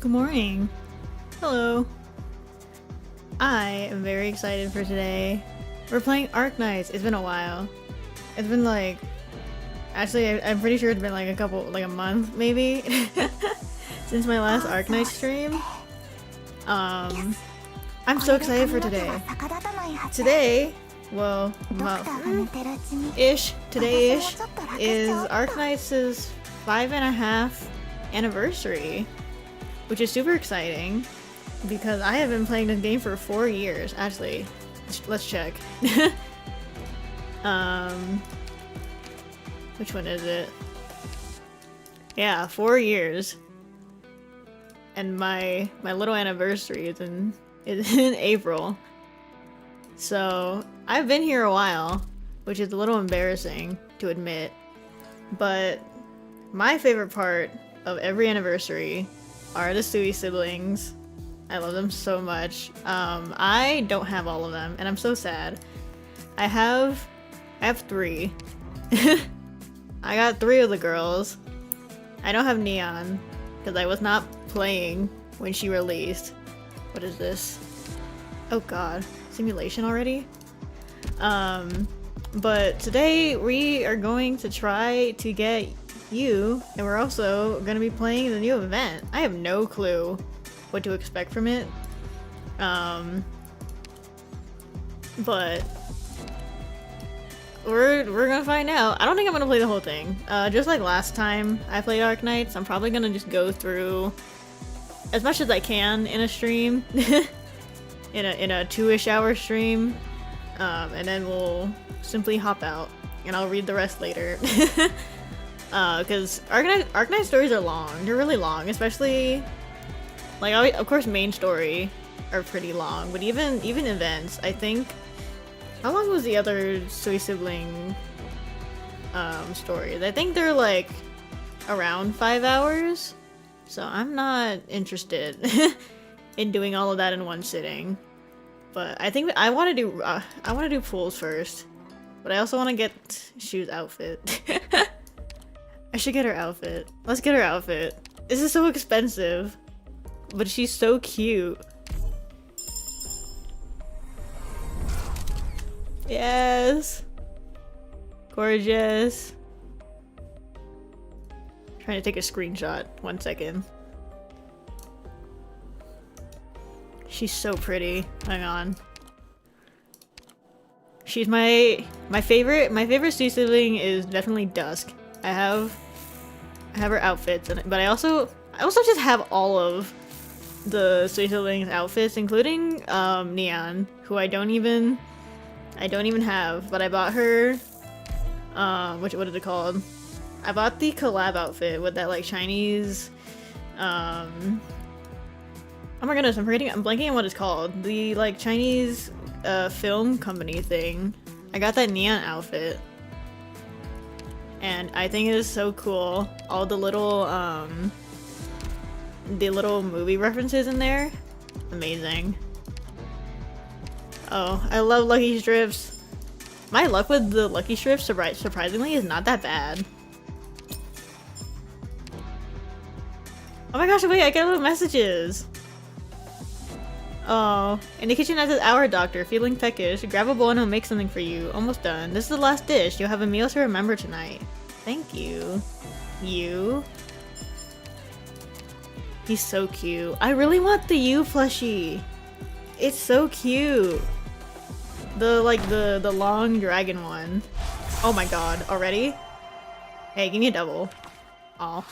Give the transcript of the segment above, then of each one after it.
Good morning. Hello. I am very excited for today. We're playing Arknights. It's been a while. It's been like... Actually, I'm pretty sure it's been like a month maybe since my last Arknights stream. I'm so excited for today. Today, today-ish is Arknights' 5.5 anniversary, which is super exciting because I have been playing this game for 4 years. Actually, let's check. Which one is it? Yeah, 4 years. And my little anniversary is in April. So I've been here a while, which is a little embarrassing to admit. But my favorite part of every anniversary are the Sui siblings. I love them so much. I don't have all of them, and I'm so sad. I have 3. I got 3 of the girls. I don't have Neon because I was not playing when she released. What is this? Oh god, simulation already? But today we are going to try to get you, and we're also going to be playing the new event. I have no clue what to expect from it. But we're gonna find out. I don't think I'm gonna play the whole thing. Just like last time I played Arknights, I'm probably gonna just go through as much as I can in a stream, in a 2-ish hour stream, and then we'll simply hop out, and I'll read the rest later. Because Arknight stories are long. They're really long, especially like of course main story are pretty long, but even events. I think. How long was the other Sui sibling stories? I think they're like around 5 hours, so I'm not interested in doing all of that in one sitting. But I think I want to do pools first, but I also want to get Shu's outfit. I should get her outfit. Let's get her outfit. This is so expensive, but she's so cute. Yes! Gorgeous. Trying to take a screenshot. 1 second. She's so pretty. Hang on. She's my favorite Sui sibling is definitely Dusk. I have her outfits, but I also just have all of the Sui siblings outfits, including Neon, who I don't even have, but I bought her, what is it called? I bought the collab outfit with that, like, Chinese, oh my goodness, I'm blanking on what it's called. The, like, Chinese, film company thing. I got that Neon outfit. And I think it is so cool. All the little movie references in there. Amazing. Oh, I love lucky strips. My luck with the lucky strips, surprisingly, is not that bad. Oh my gosh, wait, I get little messages. Oh, in the kitchen at the hour doctor, feeling peckish. Grab a bowl and I'll make something for you. Almost done. This is the last dish. You'll have a meal to remember tonight. Thank you. You? He's so cute. I really want the you plushie. It's so cute. The long dragon one. Oh my god, already? Hey, give me a double. Aw.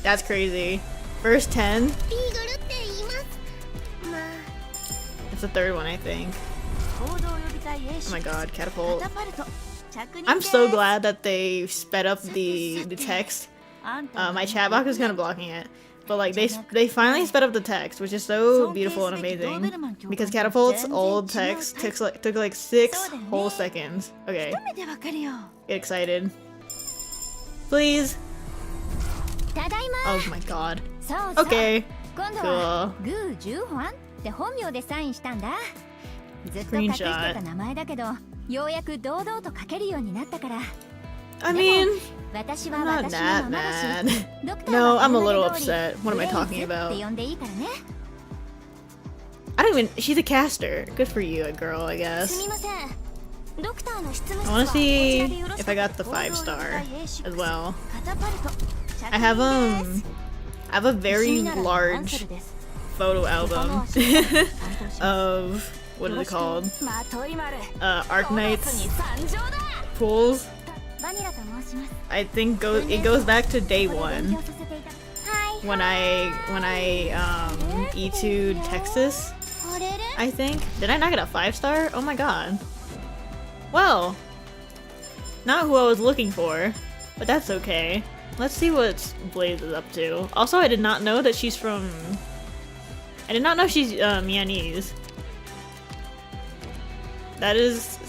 That's crazy. First 10? It's the 3rd one, I think. Oh my god, catapult. I'm so glad that they sped up the text. My chat box is kind of blocking it. But like they finally sped up the text, which is so beautiful and amazing. Because Catapult's old text took like 6 whole seconds. Okay. Get excited. Please. Oh my god. Okay. Cool. Screenshot. I mean, I'm not that mad. No, I'm a little upset. What am I talking about? I don't even. She's a caster. Good for you, girl, I guess. I want to see if I got the 5-star as well. I have a very large photo album of what is it called? Arknights pools. I think it goes back to day 1 when I E2'd Texas. I think. Did I not get a 5-star? Oh my god. Well, not who I was looking for, but that's okay. Let's see what Blaze is up to. Also, I did not know that she's from. I did not know she's Myanmar. That is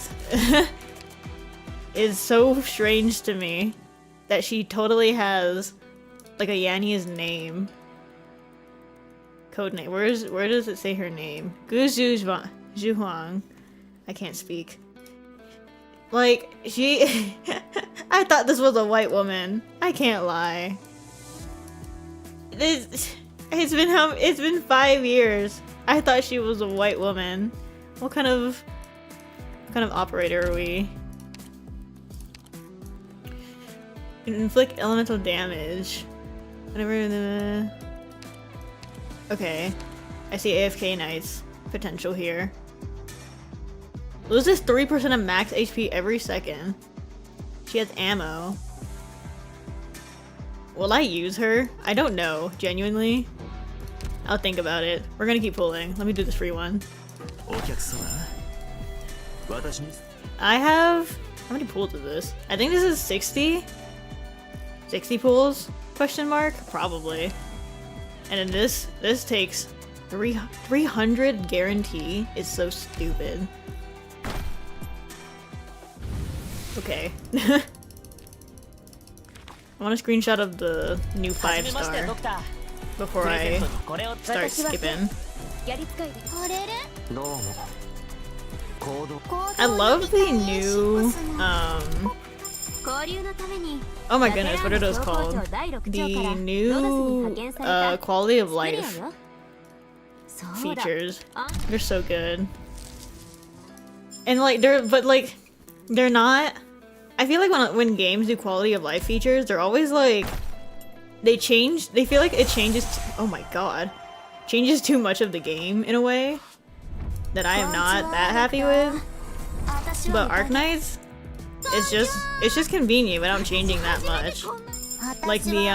is so strange to me that she totally has like a Yanni's name. Code name. Where does it say her name? Guzu Zhuang. I can't speak. Like she I thought this was a white woman. I can't lie. It's been 5 years. I thought she was a white woman. What kind of operator are we? Inflict elemental damage. Whenever. Okay, I see AFK Knights potential here. Loses 3% of max HP every second. She has ammo. Will I use her? I don't know, genuinely. I'll think about it. We're gonna keep pulling. Let me do this free one. I have... How many pulls is this? I think this is 60? 60 pulls? Question mark? Probably. And then this takes 300 guarantee. It's so stupid. Okay. I want a screenshot of the new 5-star before I start skipping. I love the new oh my goodness, what are those called? The new quality of life features. They're so good. And like they're not. I feel like when games do quality of life features, they're always like they feel like it changes oh my god. Changes too much of the game in a way that I am not that happy with. But Arknights, it's just convenient without changing that much. Like the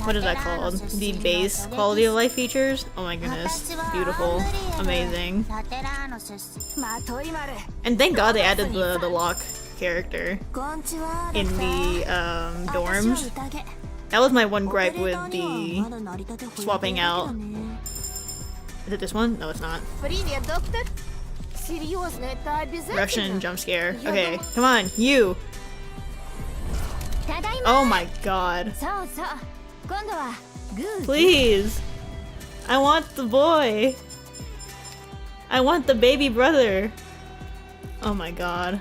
what is that called? The base quality of life features. Oh my goodness, beautiful, amazing. And thank God they added the lock character in the dorms. That was my one gripe with the swapping out. Is it this one? No, it's not. Russian jump scare. Okay, come on, you. Oh my god. Please. I want the boy. I want the baby brother. Oh my god.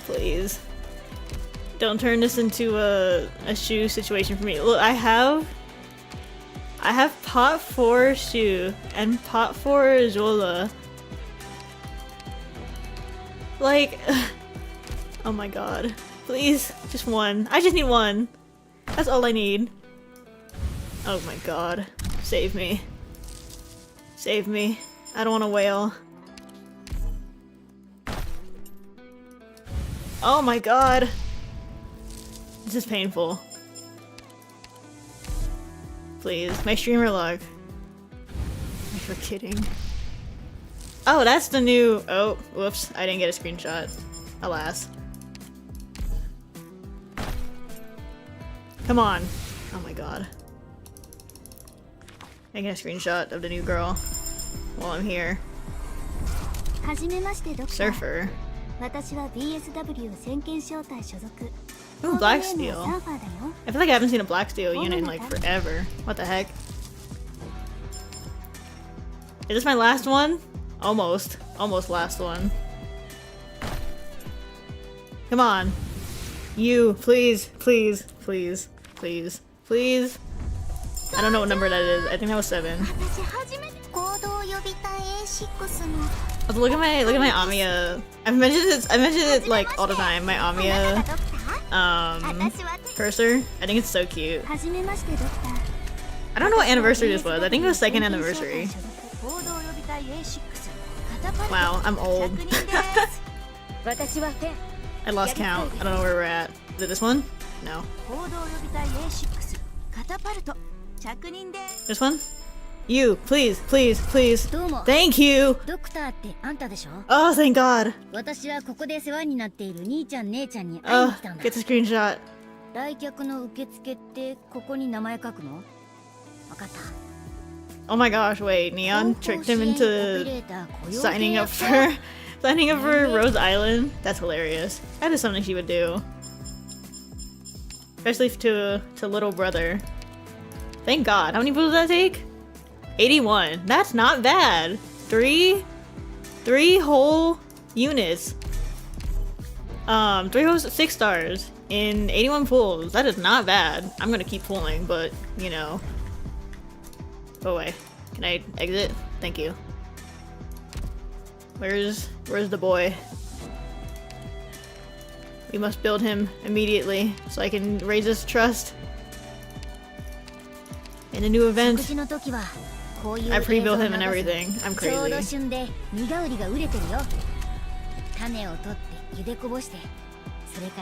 Please. Don't turn this into a shoe situation for me. Look, I have pot 4 Shu and pot 4 Zola. Like, oh my god. Please, just one. I just need one. That's all I need. Oh my god. Save me. Save me. I don't want to wail. Oh my god. This is painful. Please, my streamer log. You're kidding. Oh, that's the new. Oh, whoops! I didn't get a screenshot. Alas. Come on. Oh my god. Making a screenshot of the new girl while I'm here. Surfer. Ooh, Black Steel. I feel like I haven't seen a Black Steel unit in like forever. What the heck? Is this my last one? Almost. Almost last one. Come on. You, please, please, please, please, please. I don't know what number that is. I think that was 7. Also, look at my Amiya. I've mentioned it like all the time. My Amiya cursor. I think it's so cute. I don't know what anniversary this was. I think it was 2nd anniversary. Wow, I'm old. I lost count. I don't know where we're at. Is it this one? No. This one? You, please, please, please. Thank you! Oh, thank God. Oh, get the screenshot. Oh my gosh, wait, Neon tricked him into signing up for Rose Island? That's hilarious. That is something she would do. Especially to little brother. Thank God. How many pools does that take? 81. That's not bad. Three whole units. 6 stars in 81 pools. That is not bad. I'm gonna keep pulling, but you know. Go away. Can I exit? Thank you. Where's the boy? We must build him immediately so I can raise his trust. In a new event. I pre-built him and everything. I'm crazy.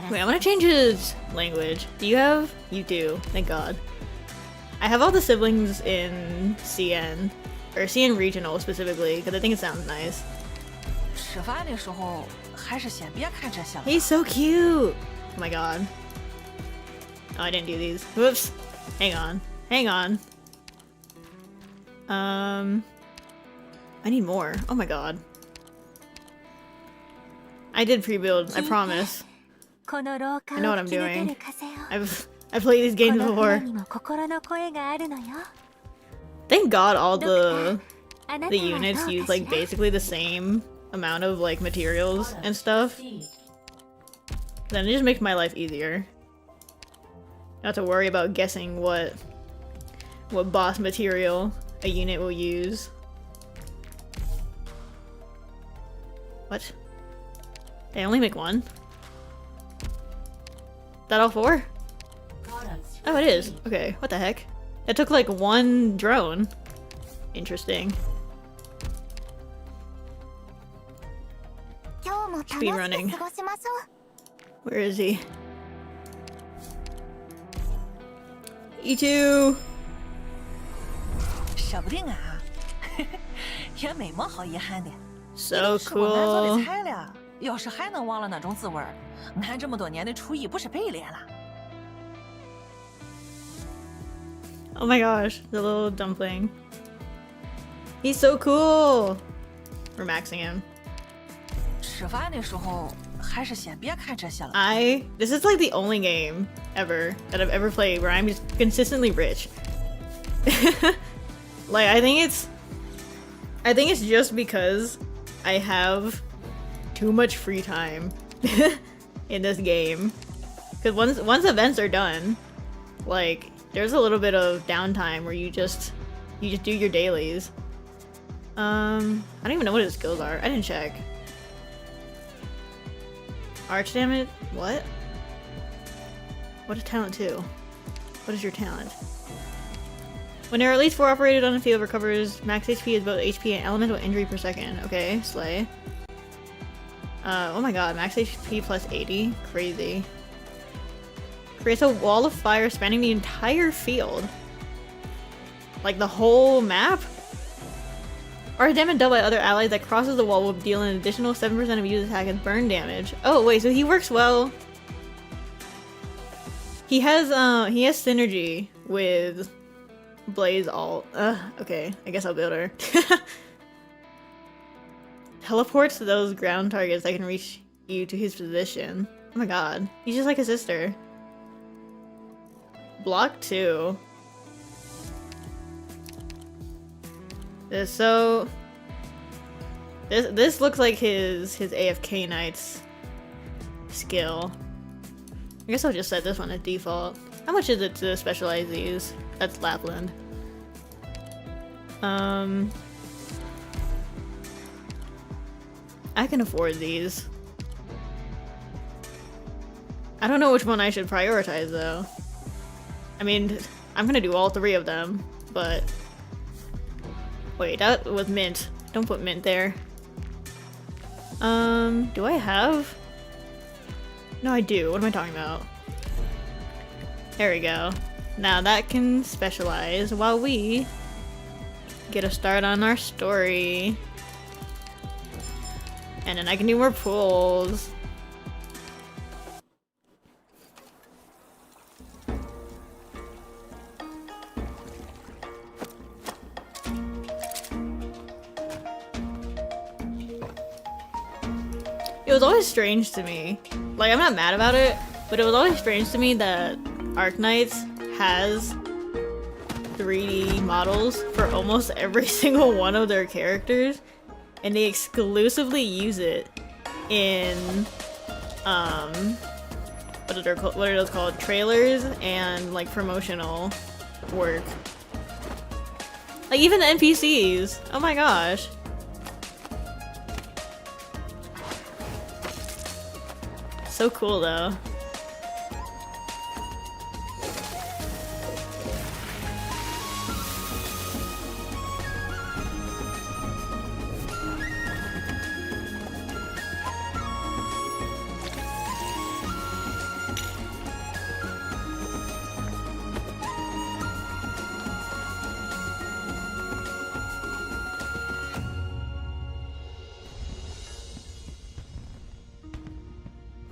Wait, I want to change his language. Do you have? You do. Thank God. I have all the siblings in CN. Or CN Regional specifically, because I think it sounds nice. He's so cute! Oh my God. Oh, I didn't do these. Whoops. Hang on. Hang on. I need more. Oh my God. I did pre-build, I promise. I know what I'm doing. I've played these games before. Thank God all the units use like basically the same amount of like materials and stuff. Then it just makes my life easier. Not to worry about guessing what boss material a unit will use. What? They only make one? That all 4? Oh, it is. Okay, what the heck? That took like 1 drone. Interesting. Speed running. Where is he? E2! So cool. Oh my gosh, the little dumpling. He's so cool! We're maxing him. This is like the only game ever that I've ever played where I'm just consistently rich. Like, I think it's just because I have too much free time in this game. Because once events are done, like, there's a little bit of downtime where you just do your dailies. I don't even know what his skills are. I didn't check. Arch damage? What? What is talent 2? What is your talent? When there are at least 4 operated on the field, recovers max HP is both HP and elemental injury per second. Okay, slay. Oh my god, max HP plus 80? Crazy. Creates a wall of fire spanning the entire field. Like the whole map? Arch damage dealt by other allies that crosses the wall will deal an additional 7% of user attack and burn damage. Oh wait, so he works well. He has synergy with Blaze alt. Okay, I guess I'll build her. Teleports to those ground targets that can reach you to his position. Oh my god, he's just like a sister. Block 2. This looks like his AFK Knights skill. I guess I'll just set this one at default. How much is it to specialize these? That's Lapland. I can afford these. I don't know which one I should prioritize though. I mean, I'm gonna do all three of them, but... Wait, that was mint. Don't put mint there. Do I have? No, I do. What am I talking about? There we go. Now that can specialize while we get a start on our story. And then I can do more pulls. It was always strange to me. Like, I'm not mad about it, but it was always strange to me that Arknights has 3D models for almost every single one of their characters, and they exclusively use it in, what are those called? Trailers and, like, promotional work. Like, even the NPCs! Oh my gosh. So cool though.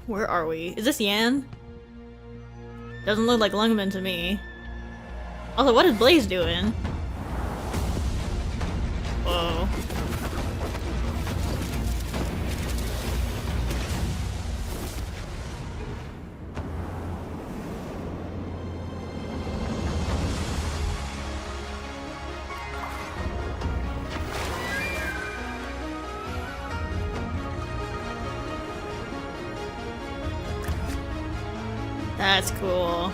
Where are we? Is this Yan? Doesn't look like Lungman to me. Also, what is Blaze doing? Whoa. That's cool.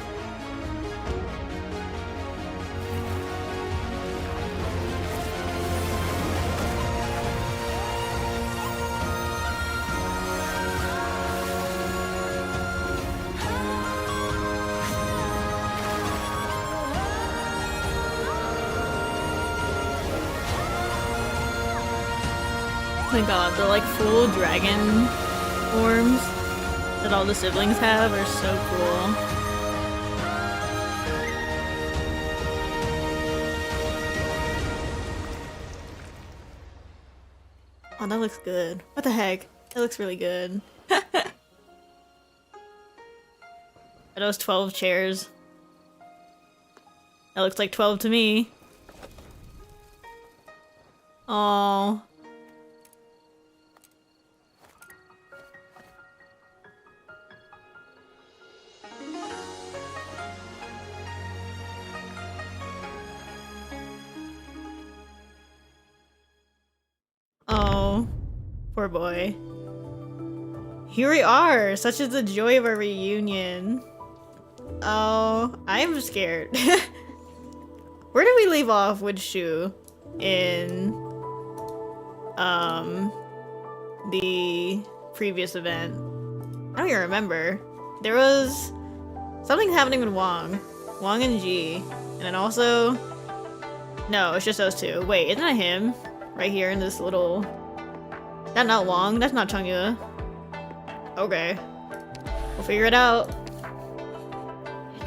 Oh my god, the like full dragon forms that all the siblings have are so cool. Oh, that looks good. What the heck? That looks really good. Are those 12 chairs? That looks like 12 to me. Oh. Oh, poor boy. Here we are! Such is the joy of our reunion. Oh, I'm scared. Where did we leave off with Shu in the previous event? I don't even remember. There was something happening with Wong. Wong and G. And then also... No, it's just those two. Wait, isn't that him? Right here in this little... That's not Wong. That's not Changya. Okay. We'll figure it out.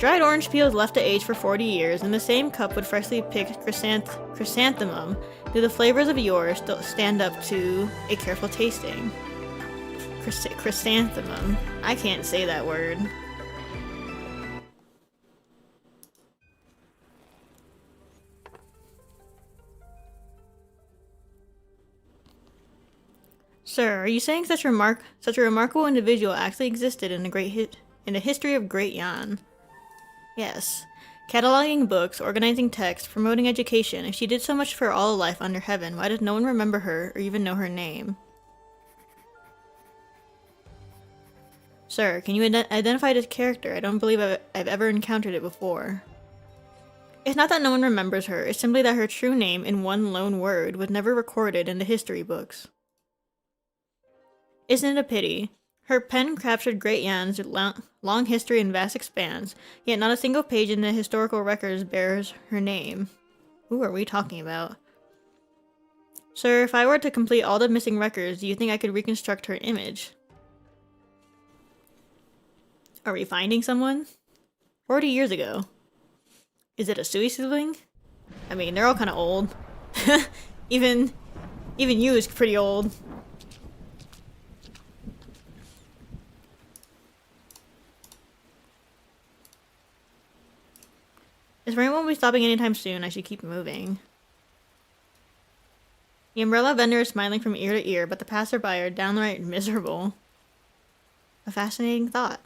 Dried orange peels left to age for 40 years in the same cup with freshly picked chrysanthemum. Do the flavors of yours still stand up to a careful tasting? Chrysanthemum. I can't say that word. Sir, are you saying such a remarkable individual actually existed in the history of Great Yan? Yes. Cataloging books, organizing texts, promoting education. If she did so much for all life under heaven, why does no one remember her or even know her name? Sir, can you identify this character? I don't believe I've ever encountered it before. It's not that no one remembers her, it's simply that her true name in one lone word was never recorded in the history books. Isn't it a pity? Her pen captured Great Yan's long history and vast expanse, yet not a single page in the historical records bears her name. Who are we talking about? Sir, if I were to complete all the missing records, do you think I could reconstruct her image? Are we finding someone? 40 years ago. Is it a Sui sibling? I mean, they're all kind of old. even you is pretty old. This rain won't be stopping anytime soon. I should keep moving. The umbrella vendor is smiling from ear to ear, but the passerby are downright miserable. A fascinating thought.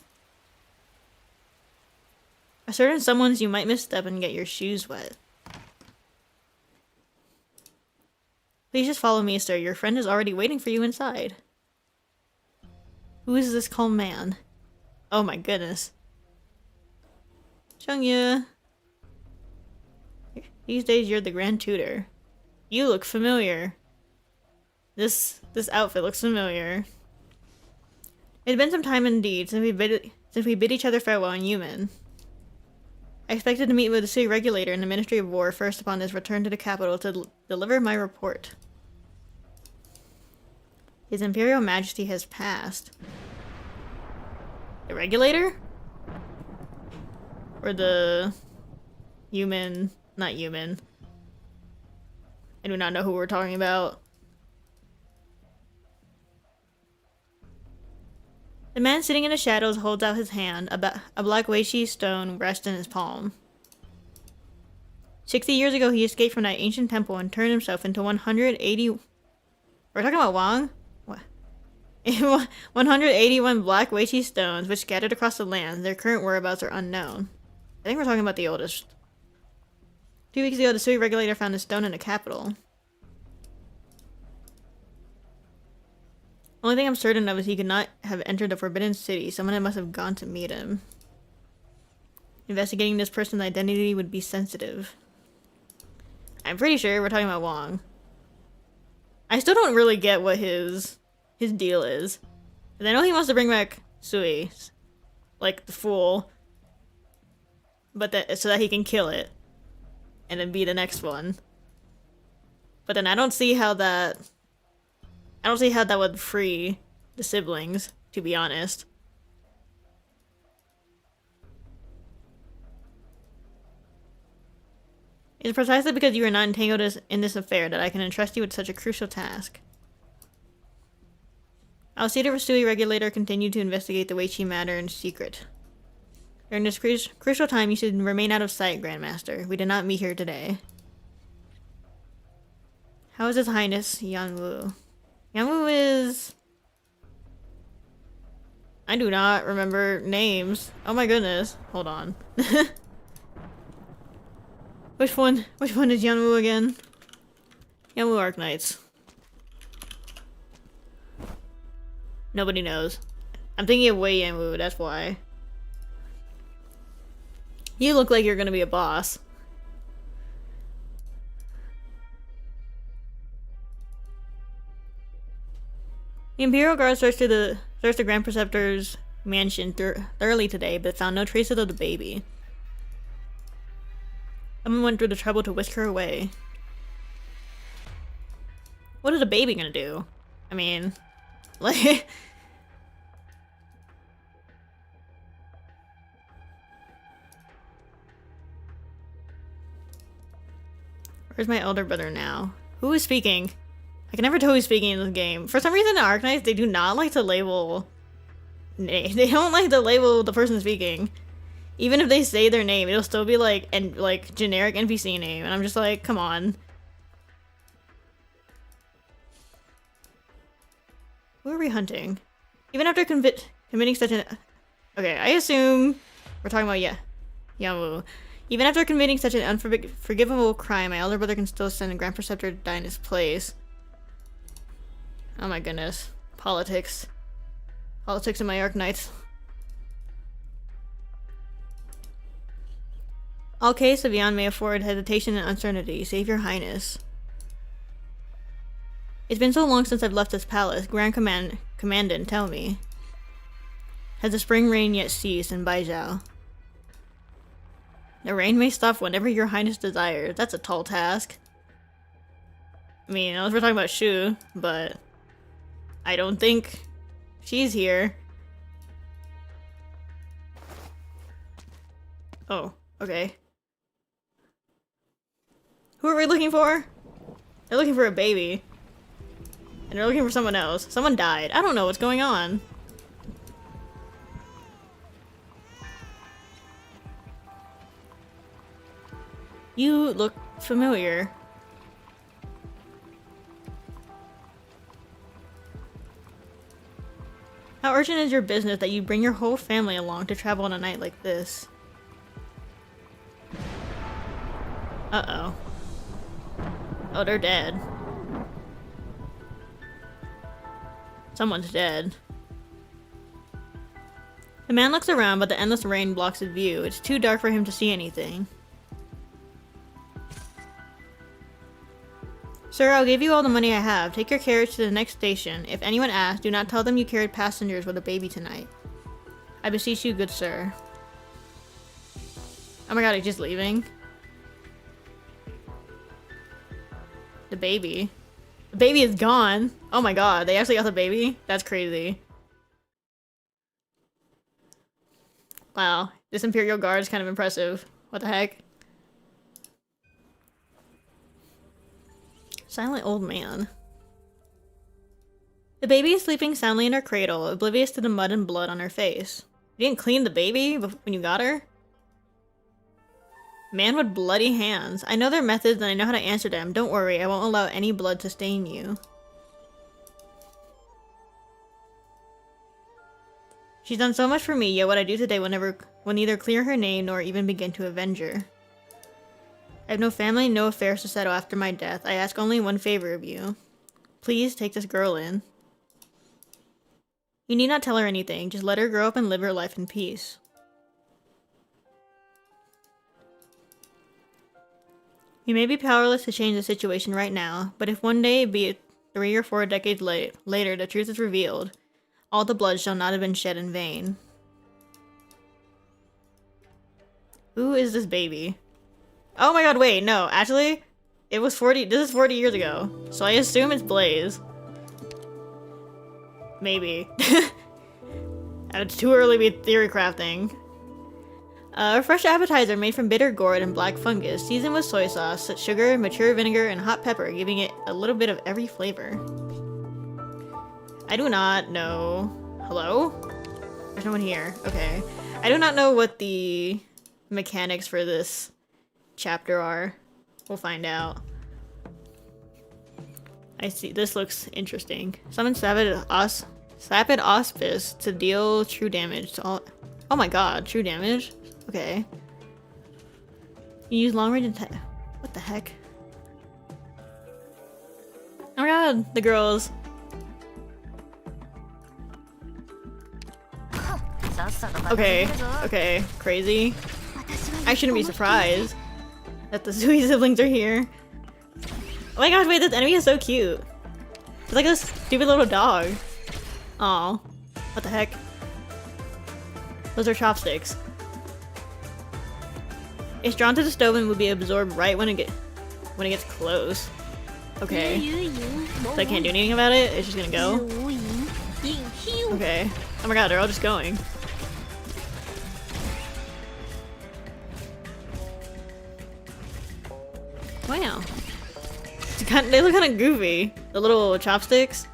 A certain someone's you might misstep and get your shoes wet. Please just follow me, sir. Your friend is already waiting for you inside. Who is this calm man? Oh my goodness. Chungya. These days you're the Grand Tutor. You look familiar. This outfit looks familiar. It had been some time indeed since we bid each other farewell in Yumen. I expected to meet with the city regulator in the Ministry of War first upon his return to the capital to deliver my report. His Imperial Majesty has passed. The regulator? Or the human, not human. I do not know who we're talking about. The man sitting in the shadows holds out his hand, a black Weishi stone rests in his palm. 60 years ago, he escaped from that ancient temple and turned himself into 180... We're talking about Wang? What? 181 black Weishi stones, which scattered across the land. Their current whereabouts are unknown. I think we're talking about the oldest. 2 weeks ago, the city regulator found a stone in the capital. Only thing I'm certain of is he could not have entered the Forbidden City. Someone must have gone to meet him. Investigating this person's identity would be sensitive. I'm pretty sure we're talking about Wang. I still don't really get what his deal is. But I know he wants to bring back Sui. Like the fool. But so that he can kill it. And then be the next one. But then I don't see how that would free the siblings, to be honest. It is precisely because you are not entangled in this affair that I can entrust you with such a crucial task. I'll see the Rasui regulator continue to investigate the Weichi matter in secret. During this crucial time, you should remain out of sight, Grandmaster. We did not meet here today. How is His Highness Yanwu? Yanwu is... I do not remember names. Oh my goodness. Hold on. Which one is Yanwu again? Yanwu Arknights. Nobody knows. I'm thinking of Wei Yanwu, that's why. You look like you're gonna be a boss. The Imperial Guard searched the Grand Preceptor's mansion thoroughly today, but found no traces of the baby. Someone went through the trouble to whisk her away. What is the baby gonna do? I mean, like... Where's my elder brother now? Who is speaking? I can never tell who's speaking in this game. For some reason in Arknights, they do not like to label... They don't like to label the person speaking. Even if they say their name, it'll still be like generic NPC name. And I'm just like, come on. Who are we hunting? Even after committing such an... Okay, I assume we're talking about Yamu. Even after committing such an unforgivable crime, my elder brother can still send a Grand Preceptor to die in his place. Oh my goodness. Politics. Politics in my Arknights. All case of beyond may afford hesitation and uncertainty. Save your highness. It's been so long since I've left this palace. Grand Commandant, tell me. Has the spring rain yet ceased in Baijiao? The rain may stop whenever your highness desires. That's a tall task. I mean, unless we're talking about Shu, but I don't think she's here. Oh, okay. Who are we looking for? They're looking for a baby. And they're looking for someone else. Someone died. I don't know what's going on. You look familiar. How urgent is your business that you bring your whole family along to travel on a night like this? Uh-oh. Oh, they're dead. Someone's dead. The man looks around, but the endless rain blocks his view. It's too dark for him to see anything. Sir, I'll give you all the money I have. Take your carriage to the next station. If anyone asks, do not tell them you carried passengers with a baby tonight. I beseech you, good sir. Oh my god, he's just leaving. The baby. The baby is gone. Oh my god, they actually got the baby? That's crazy. Wow, this Imperial Guard is kind of impressive. What the heck? Silent old man. The baby is sleeping soundly in her cradle, oblivious to the mud and blood on her face. You didn't clean the baby when you got her? Man with bloody hands. I know their methods and I know how to answer them. Don't worry, I won't allow any blood to stain you. She's done so much for me, yet what I do today will neither clear her name nor even begin to avenge her. I have no family, no affairs to settle after my death. I ask only one favor of you. Please take this girl in. You need not tell her anything. Just let her grow up and live her life in peace. You may be powerless to change the situation right now, but if one day, be it 3 or 4 decades later, the truth is revealed, all the blood shall not have been shed in vain. Who is this baby? Oh my god, wait, no, actually, it was 40, this is 40 years ago, so I assume it's Blaze. Maybe. It's too early to be theory crafting. A fresh appetizer made from bitter gourd and black fungus, seasoned with soy sauce, sugar, mature vinegar, and hot pepper, giving it a little bit of every flavor. I do not know. Hello? There's no one here. Okay. I do not know what the mechanics for this chapter are. We'll find out. I see. This looks interesting. Summon Sapid Auspice to deal true damage to all. Oh my god, true damage? Okay. You use long range attack. What the heck? Oh my god, the girls. Okay, okay, crazy. I shouldn't be surprised that the Zui siblings are here. Oh my gosh, wait, this enemy is so cute. It's like a stupid little dog. Aw. What the heck? Those are chopsticks. It's drawn to the stove and will be absorbed right when it gets close. Okay. So I can't do anything about it? It's just gonna go? Okay. Oh my god, they're all just going. Wow. They look kind of goofy. The little chopsticks.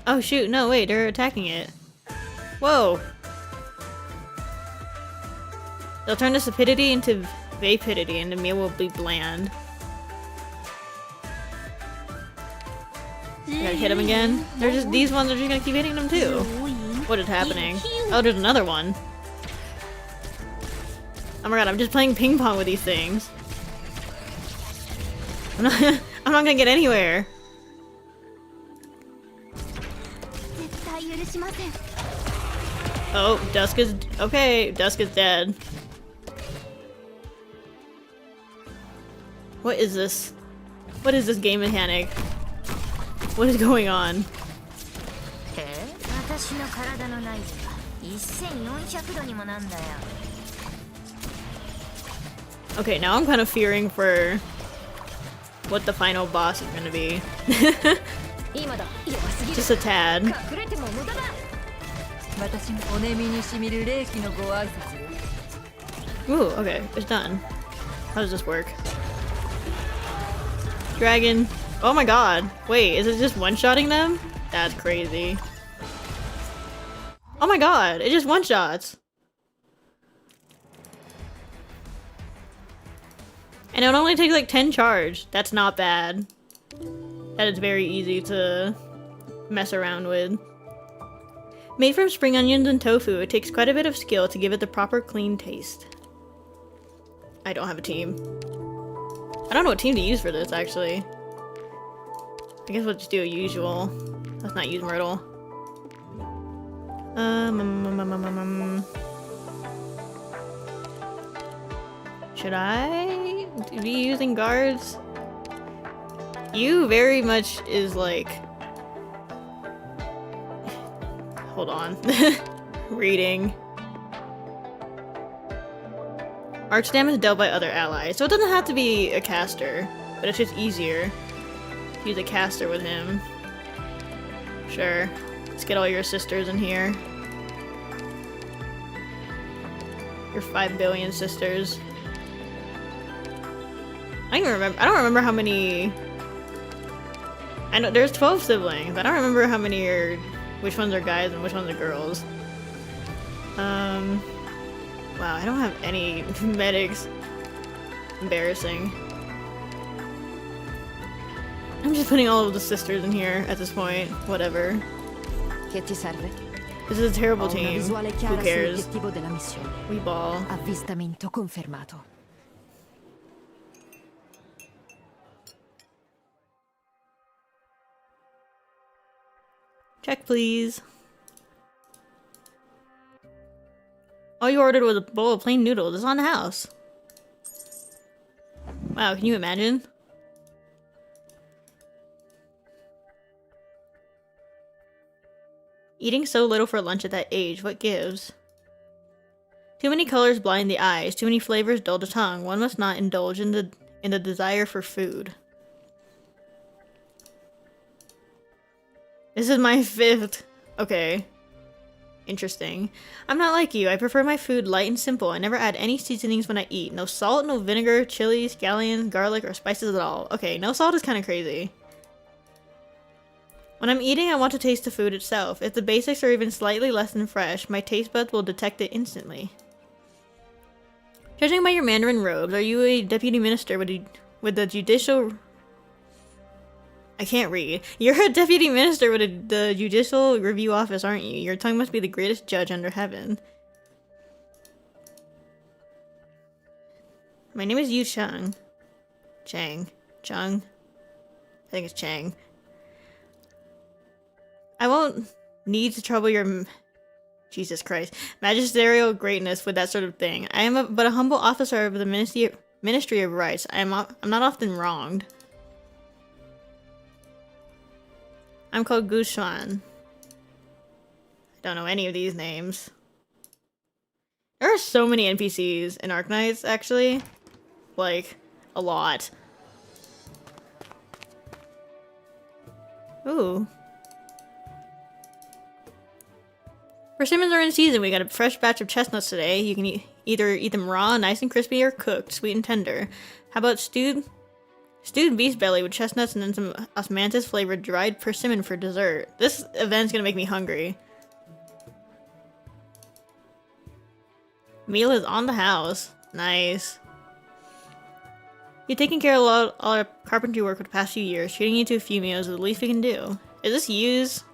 Oh shoot, no wait, they're attacking it. Whoa. They'll turn the sapidity into vapidity and the meal will be bland. I gotta hit them again. They're just, these ones are just gonna keep hitting them too. What is happening? Oh, there's another one. Oh my god, I'm just playing ping pong with these things. I'm not gonna get anywhere. Oh, Dusk is... Okay, Dusk is dead. What is this? What is this game mechanic? What is going on? Okay, now I'm kind of fearing for what the final boss is gonna be. Just a tad. Ooh, okay, it's done. How does this work? Dragon. Oh my god. Wait, is it just one-shotting them? That's crazy. Oh my god, it just one-shots. And it only takes like 10 charge. That's not bad. That is very easy to mess around with. Made from spring onions and tofu, it takes quite a bit of skill to give it the proper clean taste. I don't have a team. I don't know what team to use for this, actually. I guess we'll just do a usual. Let's not use Myrtle. Should I be using guards? You very much is like... Hold on. Reading. Arch damage dealt by other allies. So it doesn't have to be a caster, but it's just easier to use a caster with him. Sure. Let's get all your sisters in here. Your 5 billion sisters. I don't even remember. I don't remember how many. I know there's 12 siblings. I don't remember how many are. Which ones are guys and which ones are girls. Wow, I don't have any medics. Embarrassing. I'm just putting all of the sisters in here at this point. Whatever. This is a terrible team. Who cares? We ball. Avvistamento confermato. Check, please. All you ordered was a bowl of plain noodles. It's on the house. Wow, can you imagine? Eating so little for lunch at that age, what gives? Too many colors blind the eyes, too many flavors dull the tongue. One must not indulge in the desire for food. This is my 5th. Okay. Interesting. I'm not like you. I prefer my food light and simple. I never add any seasonings when I eat. No salt, no vinegar, chili, scallions, garlic, or spices at all. Okay, no salt is kind of crazy. When I'm eating, I want to taste the food itself. If the basics are even slightly less than fresh, my taste buds will detect it instantly. Judging by your Mandarin robes, are you a deputy minister with the judicial... I can't read. You're a deputy minister with the Judicial Review Office, aren't you? Your tongue must be the greatest judge under heaven. My name is Yu Chang. Chung. I think it's Chang. I won't need to trouble your... Jesus Christ. Magisterial greatness with that sort of thing. I am but a humble officer of the Ministry of Rights. I'm not often wronged. I'm called Gushuan. I don't know any of these names. There are so many NPCs in Arknights, actually. Like, a lot. Ooh. Persimmons are in season. We got a fresh batch of chestnuts today. You can either eat them raw, nice and crispy, or cooked, sweet and tender. How about stewed beef belly with chestnuts and then some osmanthus flavored dried persimmon for dessert. This event's gonna make me hungry. Meal is on the house. Nice. You've taken care of all our carpentry work for the past few years. Treating you to a few meals is the least we can do. Is this Yu's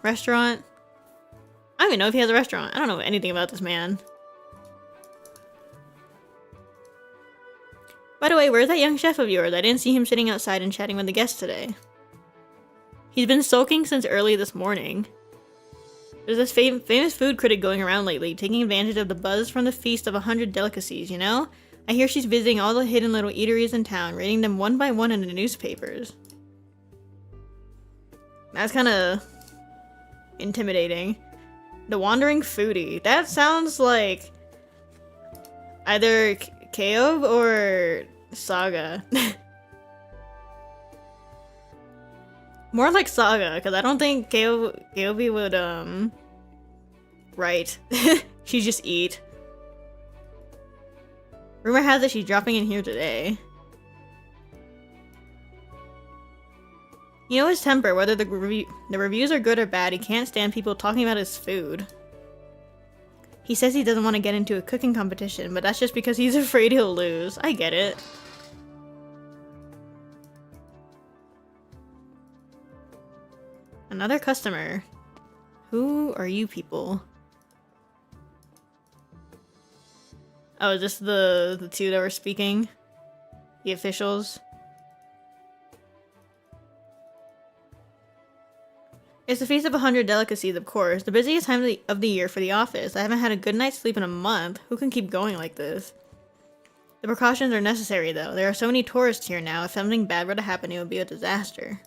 restaurant? I don't even know if he has a restaurant. I don't know anything about this man. By the way, where's that young chef of yours? I didn't see him sitting outside and chatting with the guests today. He's been sulking since early this morning. There's this famous food critic going around lately, taking advantage of the buzz from the feast of 100 delicacies, you know? I hear she's visiting all the hidden little eateries in town, rating them one by one in the newspapers. That's kind of intimidating. The Wandering Foodie. That sounds like either Kaob or Saga. More like Saga, because I don't think Kaobi would, write. She'd just eat. Rumor has it she's dropping in here today. You know his temper, whether the reviews are good or bad, he can't stand people talking about his food. He says he doesn't want to get into a cooking competition, but that's just because he's afraid he'll lose. I get it. Another customer. Who are you people? Oh, is this the two that were speaking? The officials? It's the Feast of 100 Delicacies, of course. The busiest time of the year for the office. I haven't had a good night's sleep in a month. Who can keep going like this? The precautions are necessary, though. There are so many tourists here now. If something bad were to happen, it would be a disaster.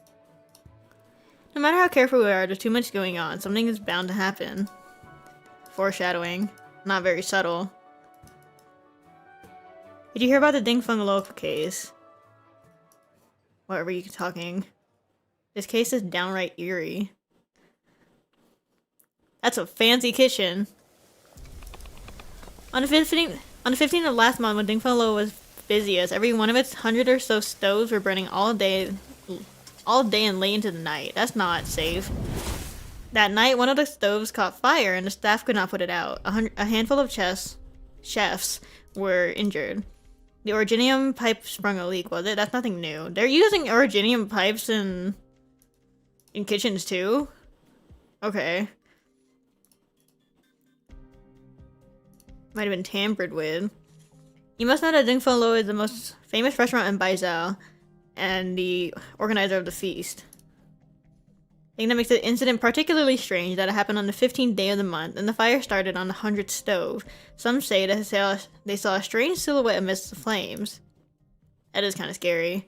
No matter how careful we are, there's too much going on. Something is bound to happen. Foreshadowing. Not very subtle. Did you hear about the Ding Feng Lo case? What were you talking? This case is downright eerie. That's a fancy kitchen. On the 15th of last month, when Ding Feng Lo was busiest, every one of its 100 or so stoves were burning all day and late into the night. That's not safe. That night, one of the stoves caught fire and the staff could not put it out. A handful of chefs were injured. The originium pipe sprung a leak, was it? That's nothing new. They're using originium pipes in kitchens too? Okay. Might have been tampered with. You must know that Ding Feng Lo is the most famous restaurant in Baizhou and the organizer of the feast. I think that makes the incident particularly strange that it happened on the 15th day of the month and the fire started on the 100th stove. Some say that they saw a strange silhouette amidst the flames. That is kind of scary.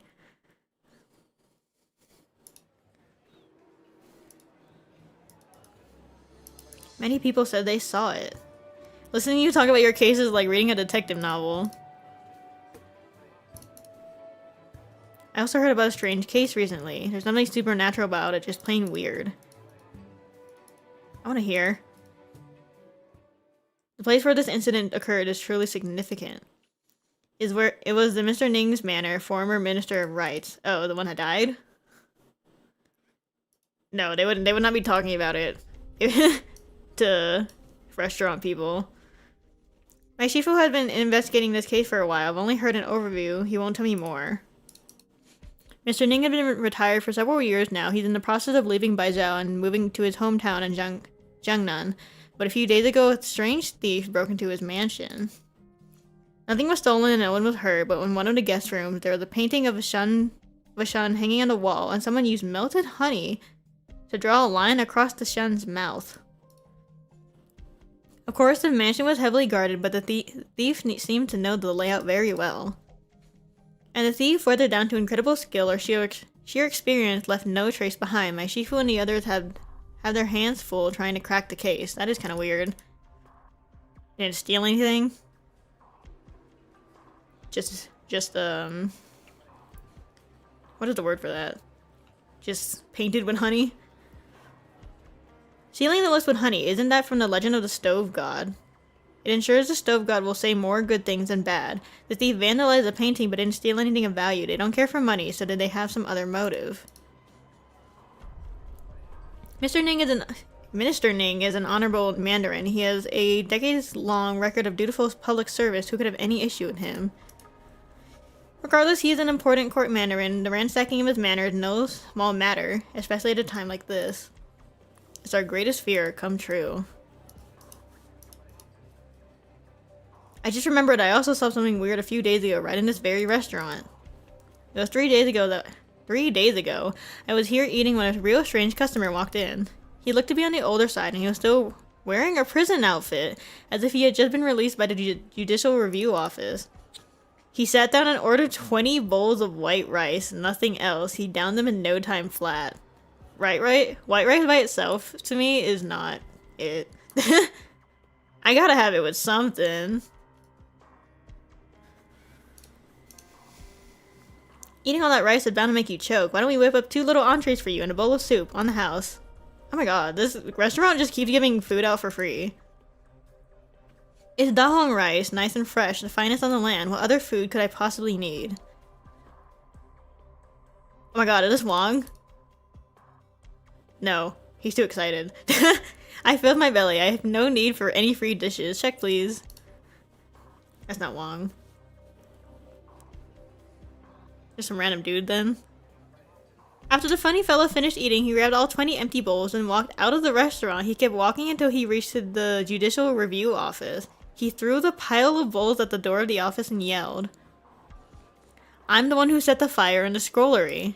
Many people said they saw it. Listening to you talk about your cases is like reading a detective novel. I also heard about a strange case recently. There's nothing supernatural about it, just plain weird. I want to hear. The place where this incident occurred is truly significant. It was the Mr. Ning's manor, former Minister of Rights. Oh, the one that died? No, they would not be talking about it to restaurant people. My Shifu has been investigating this case for a while. I've only heard an overview. He won't tell me more. Mr. Ning has been retired for several years now. He's in the process of leaving Baizhou and moving to his hometown in Jiangnan. But a few days ago, a strange thief broke into his mansion. Nothing was stolen and no one was hurt, but in one of the guest rooms, there was a painting of a shun hanging on the wall, and someone used melted honey to draw a line across the shun's mouth. Of course, the mansion was heavily guarded, but the thief seemed to know the layout very well. And the thief, whether down to incredible skill or sheer experience, left no trace behind. My Shifu and the others had their hands full trying to crack the case. That is kind of weird. Didn't steal anything? Just, what is the word for that? Just painted with honey? Sealing the list with honey, isn't that from the legend of the Stove God? It ensures the Stove God will say more good things than bad. The thief vandalized the painting but didn't steal anything of value. They don't care for money, so did they have some other motive? Minister Ning is an honorable mandarin. He has a decades-long record of dutiful public service. Who could have any issue with him? Regardless, he is an important court mandarin. The ransacking of his manor is no small matter, especially at a time like this. It's our greatest fear come true. I just remembered I also saw something weird a few days ago right in this very restaurant. It was 3 days ago I was here eating when a real strange customer walked in. He looked to be on the older side, and he was still wearing a prison outfit, as if he had just been released by the Judicial Review Office. He sat down and ordered 20 bowls of white rice, nothing else. He downed them in no time flat. White rice by itself, to me, is not it. I gotta have it with something. Eating all that rice is bound to make you choke. Why don't we whip up 2 little entrees for you and a bowl of soup on the house? Oh my god, this restaurant just keeps giving food out for free. It's dahong rice, nice and fresh, the finest on the land. What other food could I possibly need? Oh my god, is this Wong? No, he's too excited. I filled my belly. I have no need for any free dishes. Check, please. That's not Wong. Just some random dude, then. After the funny fellow finished eating, he grabbed all 20 empty bowls and walked out of the restaurant. He kept walking until he reached the Judicial Review Office. He threw the pile of bowls at the door of the office and yelled, "I'm the one who set the fire in the scrollery."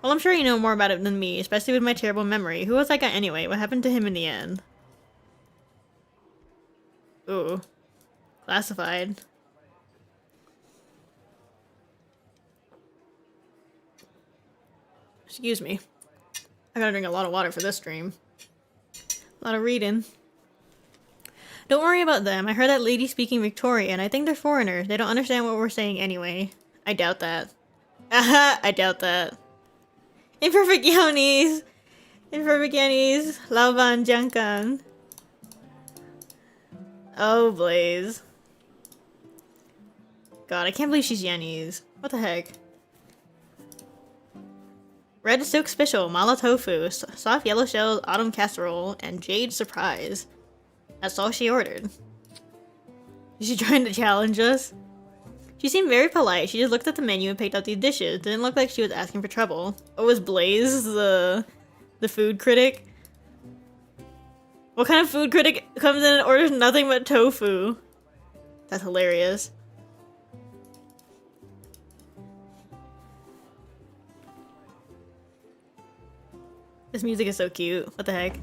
Well, I'm sure you know more about it than me, especially with my terrible memory. Who was that guy anyway? What happened to him in the end? Ooh. Classified. Excuse me. I gotta drink a lot of water for this stream. A lot of reading. Don't worry about them. I heard that lady speaking Victorian. I think they're foreigners. They don't understand what we're saying anyway. I doubt that. Aha! I doubt that. Imperfect Yaonis! Imperfect Yaonis! Laoban Jankan. Oh, Blaze. God, I can't believe she's Yaonis. What the heck? Red silk special, mala tofu, soft yellow shells, autumn casserole, and jade surprise. That's all she ordered. Is she trying to challenge us? She seemed very polite. She just looked at the menu and picked out these dishes. Didn't look like she was asking for trouble. Oh, was Blaze the food critic? What kind of food critic comes in and orders nothing but tofu? That's hilarious. This music is so cute. What the heck?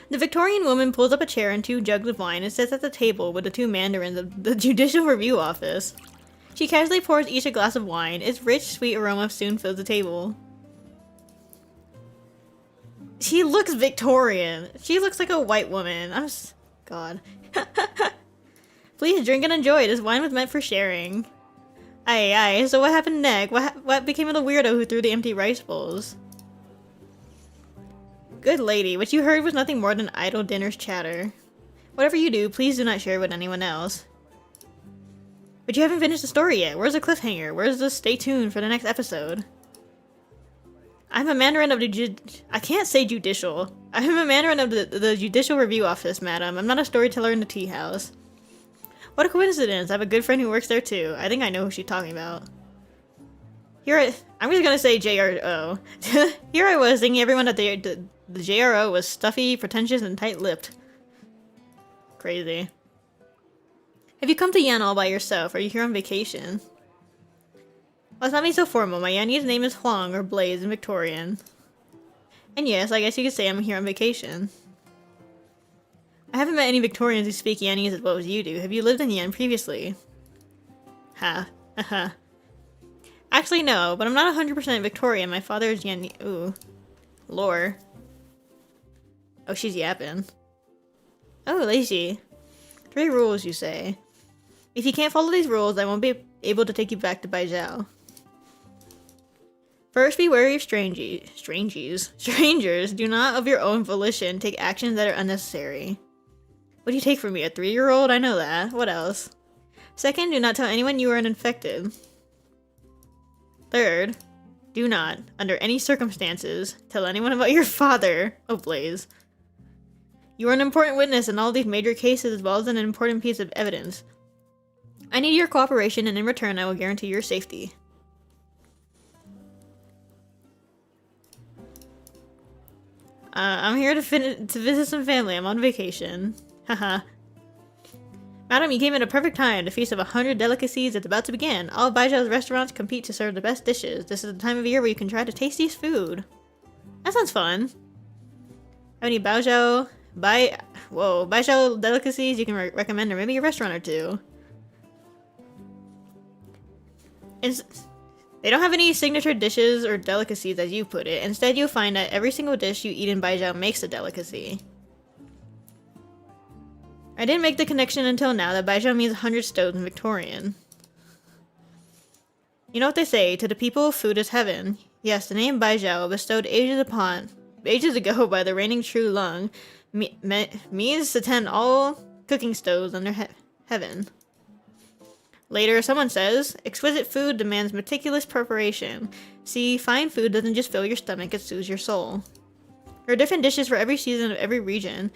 The Victorian woman pulls up a chair and 2 jugs of wine and sits at the table with the 2 mandarins of the Judicial Review Office. She casually pours each a glass of wine. Its rich, sweet aroma soon fills the table. She looks Victorian. She looks like a white woman. God. Please drink and enjoy. This wine was meant for sharing. Aye, aye. So what happened next? What became of the weirdo who threw the empty rice bowls? Good lady, what you heard was nothing more than idle dinner's chatter. Whatever you do, please do not share with anyone else. But you haven't finished the story yet. Where's the cliffhanger? Where's the stay tuned for the next episode? I'm a mandarin of the I can't say judicial. I'm a mandarin of the Judicial Review Office, madam. I'm not a storyteller in the tea house. What a coincidence. I have a good friend who works there too. I think I know who she's talking about. I'm just gonna say JRO. Here I was thinking everyone at the JRO was stuffy, pretentious, and tight-lipped. Crazy. Have you come to Yan all by yourself? Are you here on vacation? Let's not be so formal. My Yanese name is Huang, or Blaze in Victorian. And yes, I guess you could say I'm here on vacation. I haven't met any Victorians who speak Yanese as well as you do. Have you lived in Yan previously? Ha. Haha. Actually, no, but I'm not 100% Victorian. My father is Yan. Ooh. Lore. Oh, she's yapping. Oh, lazy. 3 rules, you say. If you can't follow these rules, I won't be able to take you back to Baijiao. First, be wary of strangers. Do not, of your own volition, take actions that are unnecessary. What do you take from me, a 3-year-old? I know that. What else? Second, do not tell anyone you are an infected. Third, do not, under any circumstances, tell anyone about your father. Oh, Blaze. You are an important witness in all these major cases as well as an important piece of evidence. I need your cooperation, and in return I will guarantee your safety. I'm here to visit some family. I'm on vacation. Haha. Madam, you came at a perfect time. The feast of 100 delicacies is about to begin. All of Baijiao's restaurants compete to serve the best dishes. This is the time of year where you can try to taste these food. That sounds fun. Have any baizhou delicacies you can recommend, or maybe a restaurant or two? They don't have any signature dishes or delicacies as you put it. Instead, you'll find that every single dish you eat in Baijiao makes a delicacy. I didn't make the connection until now that Baijiao means 100 stones in Victorian. You know what they say, to the people, food is heaven. Yes, the name Baijiao, bestowed ages ago by the reigning True Lung, means to tend all cooking stoves under heaven. Later, someone says, exquisite food demands meticulous preparation. See, fine food doesn't just fill your stomach, it soothes your soul. There are different dishes for every season of every region.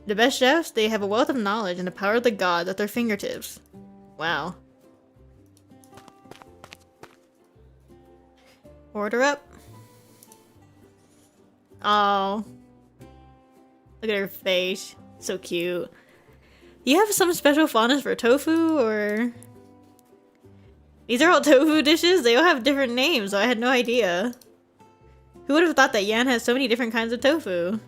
The best chefs, they have a wealth of knowledge and the power of the gods at their fingertips. Wow. Order up. Oh. Look at her face. So cute. You have some special fondness for tofu, or... These are all tofu dishes? They all have different names, so I had no idea. Who would have thought that Yan has so many different kinds of tofu?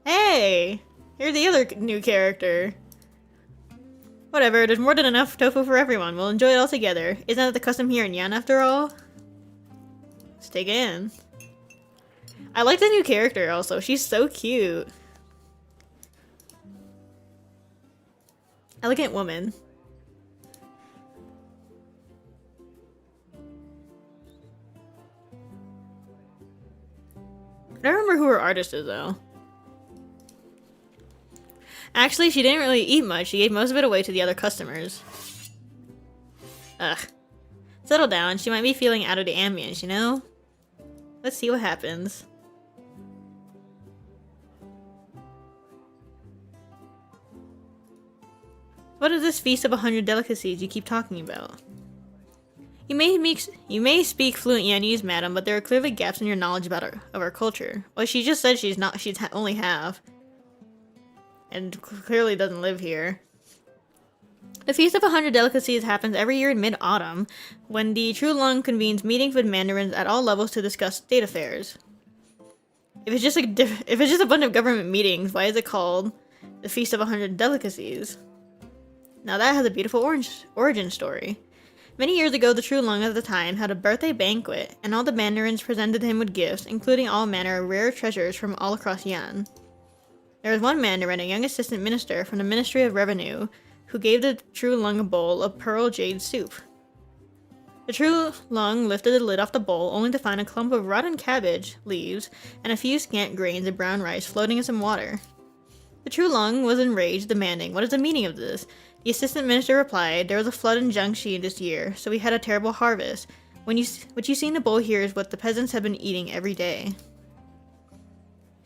Hey! Here's the other new character. Whatever, there's more than enough tofu for everyone. We'll enjoy it all together. Isn't that the custom here in Yan after all? Let's dig in. I like the new character also. She's so cute. Elegant woman. I don't remember who her artist is though. Actually, she didn't really eat much. She gave most of it away to the other customers. Ugh. Settle down. She might be feeling out of the ambience, you know? Let's see what happens. What is this feast of 100 delicacies you keep talking about? You may speak fluent Yanese, madam, but there are clearly gaps in your knowledge about our culture. Well, she just said she's only half. And clearly doesn't live here. The Feast of 100 Delicacies happens every year in mid-autumn, when the True Lung convenes meetings with mandarins at all levels to discuss state affairs. If it's just a bunch of government meetings, why is it called the Feast of 100 Delicacies? Now that has a beautiful origin story. Many years ago, the True Lung at the time had a birthday banquet, and all the mandarins presented him with gifts, including all manner of rare treasures from all across Yan. There was one mandarin, a young assistant minister from the Ministry of Revenue, who gave the True Lung a bowl of pearl jade soup. The True Lung lifted the lid off the bowl, only to find a clump of rotten cabbage leaves and a few scant grains of brown rice floating in some water. The True Lung was enraged, demanding, "What is the meaning of this?" The assistant minister replied, "There was a flood in Jiangxi this year, so we had a terrible harvest. What you see in the bowl here is what the peasants have been eating every day."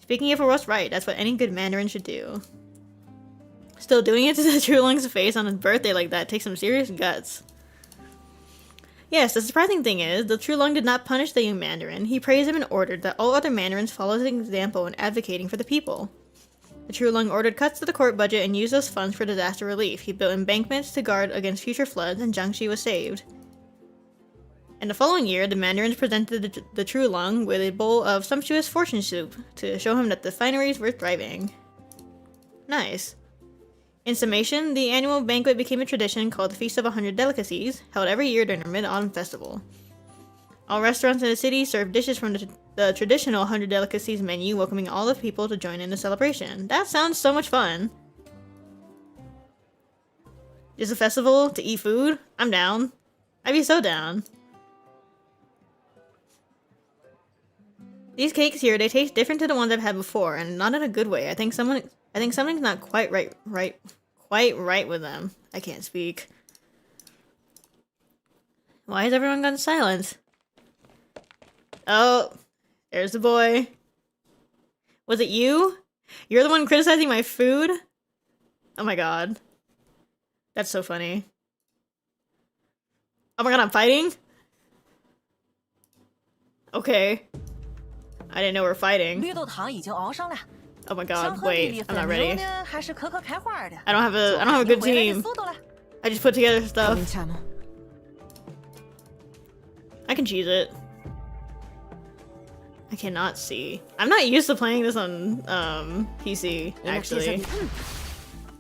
Speaking it for what's right, that's what any good mandarin should do. Still, doing it to the True Lung's face on his birthday like that takes some serious guts. Yes, the surprising thing is, the True Lung did not punish the young mandarin. He praised him and ordered that all other mandarins follow his example in advocating for the people. The True Lung ordered cuts to the court budget and used those funds for disaster relief. He built embankments to guard against future floods, and Jiangxi was saved. And the following year, the mandarins presented the True Lung with a bowl of sumptuous fortune soup to show him that the fineries were thriving. Nice. In summation, the annual banquet became a tradition called the Feast of 100 Delicacies, held every year during the Mid-Autumn Festival. All restaurants in the city served dishes from the traditional 100 Delicacies menu, welcoming all the people to join in the celebration. That sounds so much fun. Just a festival to eat food? I'm down. I'd be so down. These cakes here, they taste different to the ones I've had before, and not in a good way. I think something's not quite right with them. I can't speak. Why has everyone gone silent? Oh, there's the boy. Was it you? You're the one criticizing my food? Oh my god. That's so funny. Oh my god, I'm fighting? Okay. I didn't know we were fighting. Oh my god, wait, I'm not ready. I don't have a good team. I just put together stuff. I can cheese it. cannot see. I'm not used to playing this on PC, actually.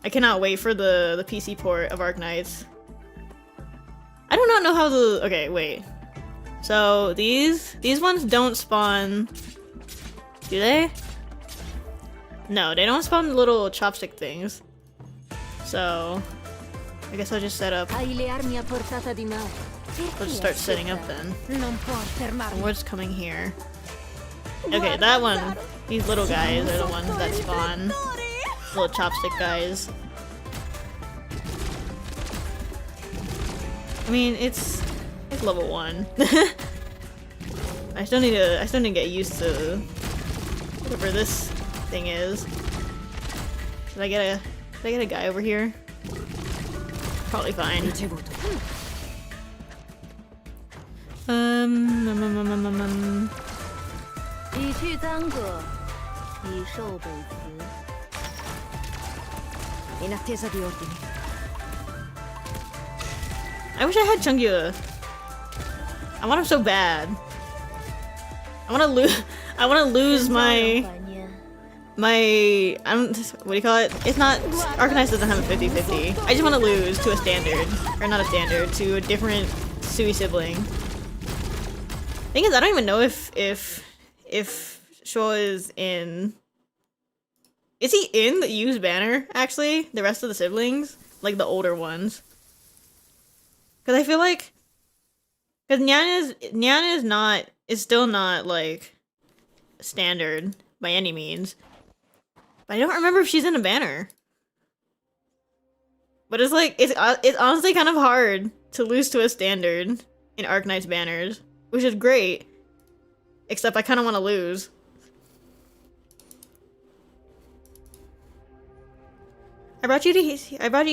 I cannot wait for the PC port of Arknights. I do not know how the... Okay, wait. So, these ones don't spawn... Do they? No, they don't spawn little chopstick things. So, I guess I'll just set up... I'll just start setting up then. And what's coming here? Okay, that one. These little guys are the ones that spawn. Little chopstick guys. I mean, it's level 1. I still need to get used to whatever this thing is. Did I get a guy over here? Probably fine. I wish I had Chungyua. I want him so bad. I want to lose my what do you call it? It's not Arknights doesn't have a 50-50. I just want to lose to a standard, or not a standard, to a different Sui sibling. Thing is, I don't even know if Shuo is in. Is he in the used banner? Actually, the rest of the siblings, like the older ones, because I feel like, because Nyan is still not like standard by any means. But I don't remember if she's in a banner. But it's like, it's honestly kind of hard to lose to a standard in Arknights banners, which is great. Except I kind of want to lose. I brought you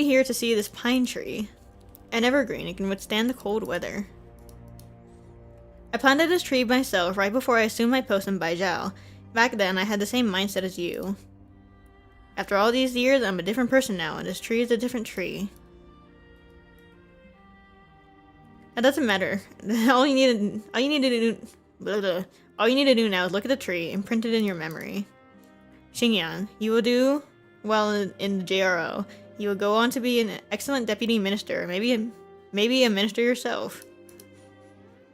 here to see this pine tree. An evergreen, it can withstand the cold weather. I planted this tree myself right before I assumed my post in Baijiao. Back then, I had the same mindset as you. After all these years, I'm a different person now, and this tree is a different tree. That doesn't matter. All you need to do now is look at the tree and print it in your memory. Xingyan, you will do well in the JRO. You will go on to be an excellent deputy minister, maybe a minister yourself.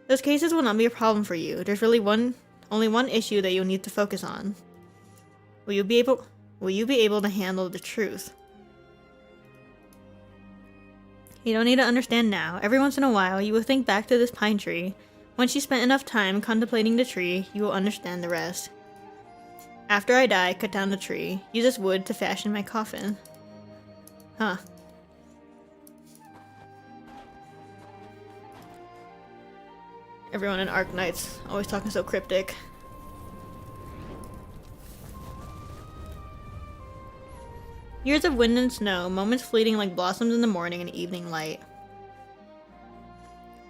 Those cases will not be a problem for you. There's really only one issue that you'll need to focus on. Will you be able to handle the truth? You don't need to understand now. Every once in a while, you will think back to this pine tree. Once you spent enough time contemplating the tree, you will understand the rest. After I die, cut down the tree. Use this wood to fashion my coffin. Huh. Everyone in Arknights always talking so cryptic. Years of wind and snow, moments fleeting like blossoms in the morning and evening light.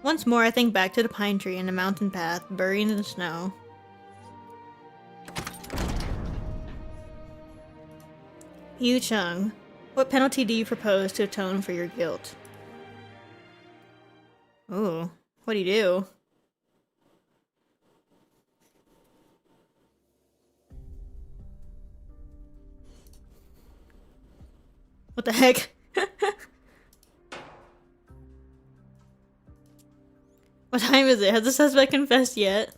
Once more, I think back to the pine tree and the mountain path, buried in the snow. Yu Chung, what penalty do you propose to atone for your guilt? Ooh, what do you do? What the heck? What time is it? Has the suspect confessed yet?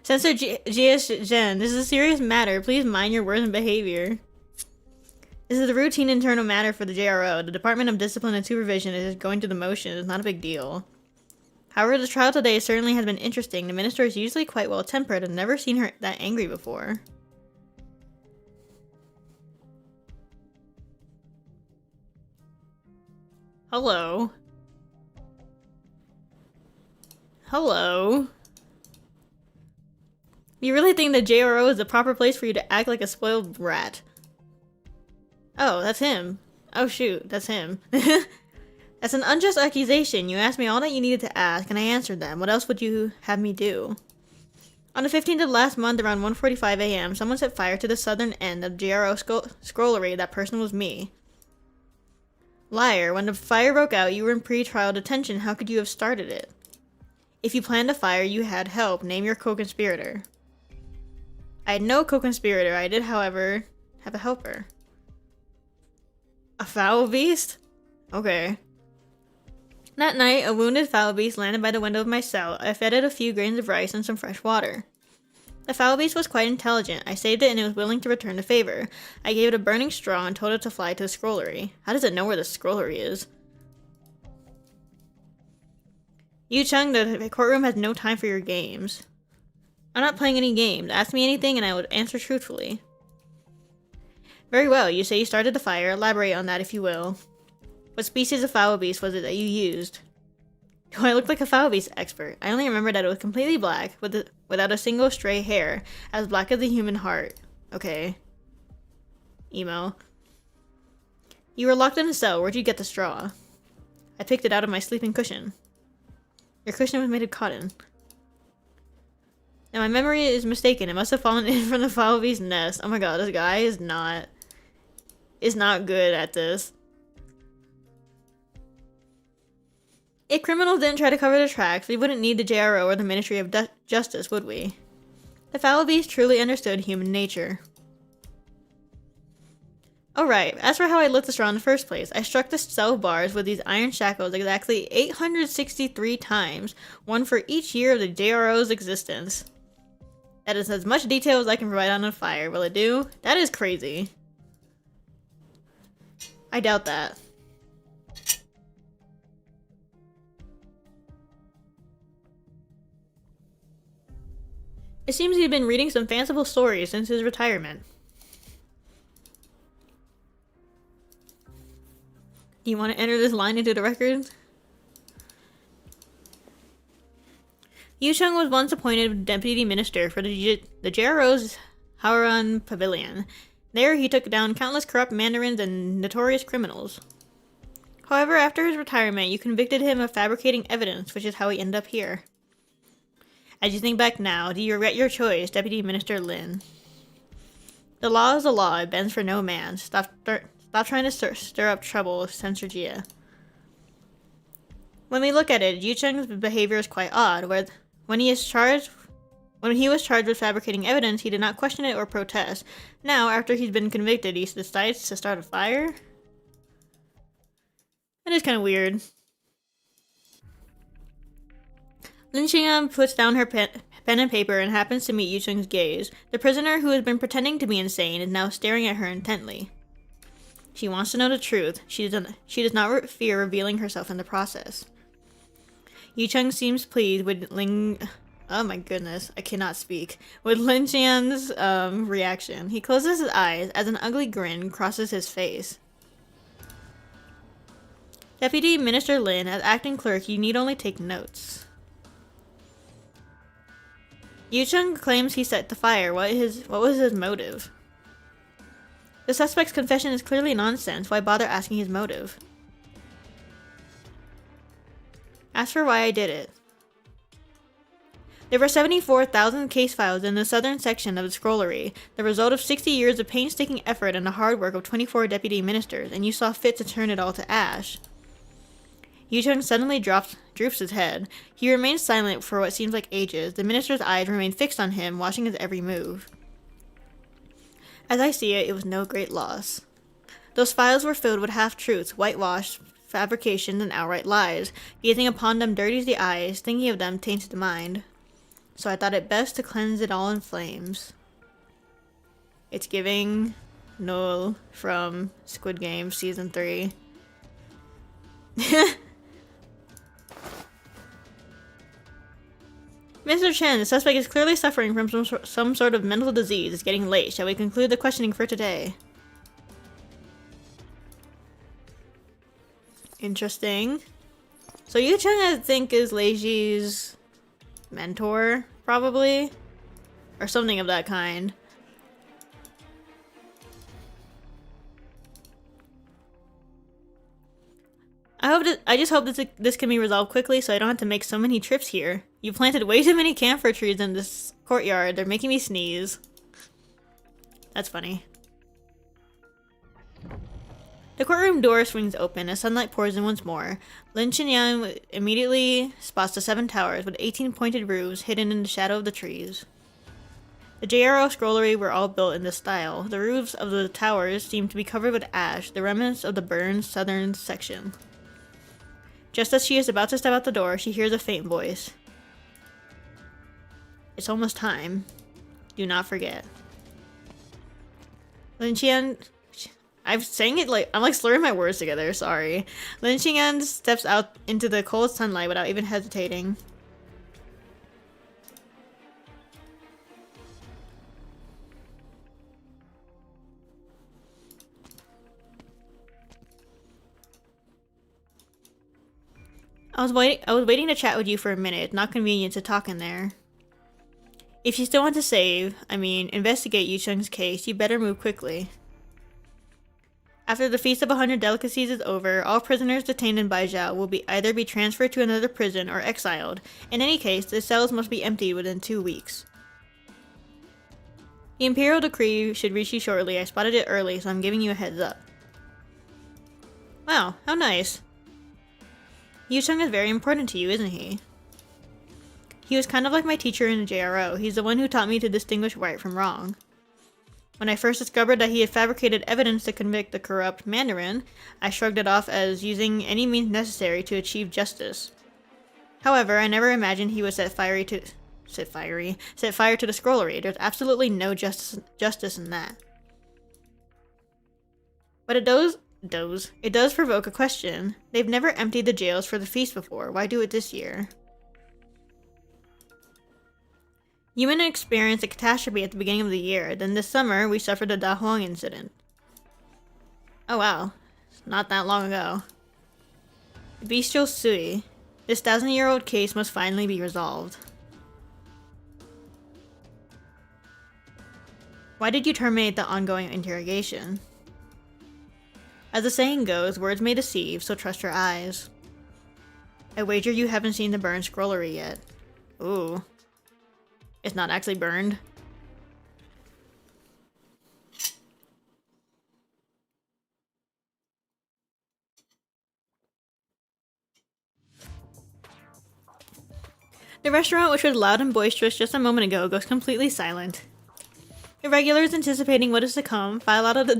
Censor GS Gen, this is a serious matter. Please mind your words and behavior. This is a routine internal matter for the JRO. The Department of Discipline and Supervision is going through the motions. It's not a big deal. However, the trial today certainly has been interesting. The minister is usually quite well-tempered. I've never seen her that angry before. Hello. Hello. You really think the JRO is the proper place for you to act like a spoiled rat? Oh, that's him. Oh shoot, that's him. That's an unjust accusation. You asked me all that you needed to ask, and I answered them. What else would you have me do? On the 15th of last month, around 1:45 a.m., someone set fire to the southern end of JRO scrollery. That person was me. Liar, when the fire broke out, you were in pre-trial detention. How could you have started it? If you planned a fire, you had help. Name your co-conspirator. I had no co-conspirator. I did, however, have a helper. A foul beast? Okay. That night, a wounded foul beast landed by the window of my cell. I fed it a few grains of rice and some fresh water. The foul beast was quite intelligent. I saved it and it was willing to return the favor. I gave it a burning straw and told it to fly to the scrollery. How does it know where the scrollery is? Yu Chung, the courtroom has no time for your games. I'm not playing any games. Ask me anything and I would answer truthfully. Very well, you say you started the fire. Elaborate on that if you will. What species of foul beast was it that you used? Do I look like a foul beast expert? I only remember that it was completely black, without a single stray hair, as black as the human heart. Okay. Emo. You were locked in a cell. Where'd you get the straw? I picked it out of my sleeping cushion. Your cushion was made of cotton. Now my memory is mistaken. It must have fallen in from the foul beast's nest. Oh my god, this guy is not good at this. If criminals didn't try to cover their tracks, we wouldn't need the JRO or the Ministry of Justice, would we? The foul beast truly understood human nature. Alright, as for how I lit the straw in the first place, I struck the cell bars with these iron shackles exactly 863 times, one for each year of the JRO's existence. That is as much detail as I can provide on a fire. Will it do? That is crazy. I doubt that. It seems he'd been reading some fanciful stories since his retirement. Do you want to enter this line into the record? Yu Chung was once appointed deputy minister for the JRO's Haoran Pavilion. There he took down countless corrupt mandarins and notorious criminals. However, after his retirement, you convicted him of fabricating evidence, which is how he ended up here. As you think back now, do you regret your choice, Deputy Minister Lin? The law is the law, it bends for no man. Stop trying to stir up trouble, Censor Jia. When we look at it, Yu Cheng's behavior is quite odd. When he was charged with fabricating evidence, he did not question it or protest. Now, after he's been convicted, he decides to start a fire? That is kind of weird. Lin Xian puts down her pen and paper and happens to meet Yu Cheng's gaze. The prisoner, who has been pretending to be insane, is now staring at her intently. She wants to know the truth. She does not fear revealing herself in the process. Yu Cheng seems pleased with oh my goodness, I cannot speak. With Lin Xian's reaction. He closes his eyes as an ugly grin crosses his face. Deputy Minister Lin, as acting clerk, you need only take notes. Yu Cheng claims he set the fire. What was his motive? The suspect's confession is clearly nonsense. Why bother asking his motive? Ask for why I did it. There were 74,000 case files in the southern section of the scrollery, the result of 60 years of painstaking effort and the hard work of 24 deputy ministers, and you saw fit to turn it all to ash. Yu Cheng suddenly droops his head. He remains silent for what seems like ages. The minister's eyes remain fixed on him, watching his every move. As I see it, it was no great loss. Those files were filled with half-truths, whitewashed fabrications, and outright lies. Gazing upon them dirties the eyes, thinking of them taints the mind. So I thought it best to cleanse it all in flames. It's giving Null from Squid Game Season 3. Mr. Chen, the suspect is clearly suffering from some sort of mental disease. It's getting late. Shall we conclude the questioning for today? Interesting. So Yu Cheng, I think, is Lei Ji's mentor, probably? Or something of that kind. I just hope this can be resolved quickly so I don't have to make so many trips here. You planted way too many camphor trees in this courtyard. They're making me sneeze. That's funny. The courtroom door swings open as sunlight pours in once more. Lin Qinyang immediately spots the 7 towers with 18 pointed roofs hidden in the shadow of the trees. The JRO scrollery were all built in this style. The roofs of the towers seemed to be covered with ash, the remnants of the burned southern section. Just as she is about to step out the door, she hears a faint voice. It's almost time. Do not forget. Lin Qian... I'm saying it like... I'm like slurring my words together, sorry. Lin Qian steps out into the cold sunlight without even hesitating. I was waiting to chat with you for a minute. Not convenient to talk in there. If you still want to investigate Yu Cheng's case, you better move quickly. After the Feast of 100 Delicacies is over, all prisoners detained in Baijiao will either be transferred to another prison or exiled. In any case, the cells must be emptied within 2 weeks. The Imperial Decree should reach you shortly. I spotted it early, so I'm giving you a heads up. Wow, how nice. Yu Cheng is very important to you, isn't he? He was kind of like my teacher in the JRO. He's the one who taught me to distinguish right from wrong. When I first discovered that he had fabricated evidence to convict the corrupt Mandarin, I shrugged it off as using any means necessary to achieve justice. However, I never imagined he would set fire to the scrollery. There's absolutely no justice in that. But it does provoke a question. They've never emptied the jails for the feast before. Why do it this year? Yuan experienced a catastrophe at the beginning of the year. Then this summer, we suffered the Da Huang incident. Oh wow. It's not that long ago. Bestial Sui. This 1,000-year-old case must finally be resolved. Why did you terminate the ongoing interrogation? As the saying goes, words may deceive, so trust your eyes. I wager you haven't seen the burned scrollery yet. Ooh. It's not actually burned. The restaurant, which was loud and boisterous just a moment ago, goes completely silent. The regulars, anticipating what is to come, file out of the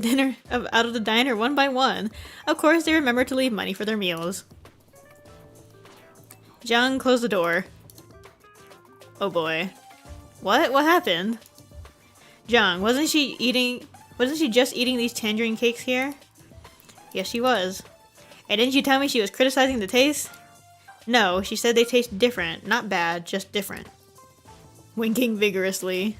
diner one by one. Of course, they remember to leave money for their meals. Zhang closed the door. Oh boy. What? What happened? Zhang, wasn't she just eating these tangerine cakes here? Yes, she was. And didn't you tell me she was criticizing the taste? No, she said they taste different. Not bad, just different. Winking vigorously.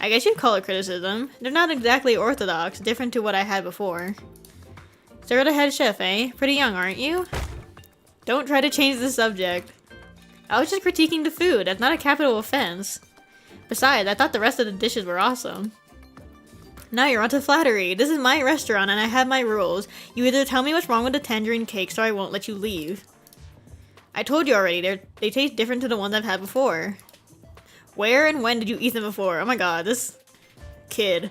I guess you'd call it criticism. They're not exactly orthodox, different to what I had before. So you're the head chef, eh? Pretty young, aren't you? Don't try to change the subject. I was just critiquing the food. That's not a capital offense. Besides, I thought the rest of the dishes were awesome. Now you're onto flattery. This is my restaurant and I have my rules. You either tell me what's wrong with the tangerine cakes or I won't let you leave. I told you already, they taste different to the ones I've had before. Where and when did you eat them before? Oh my god, this kid.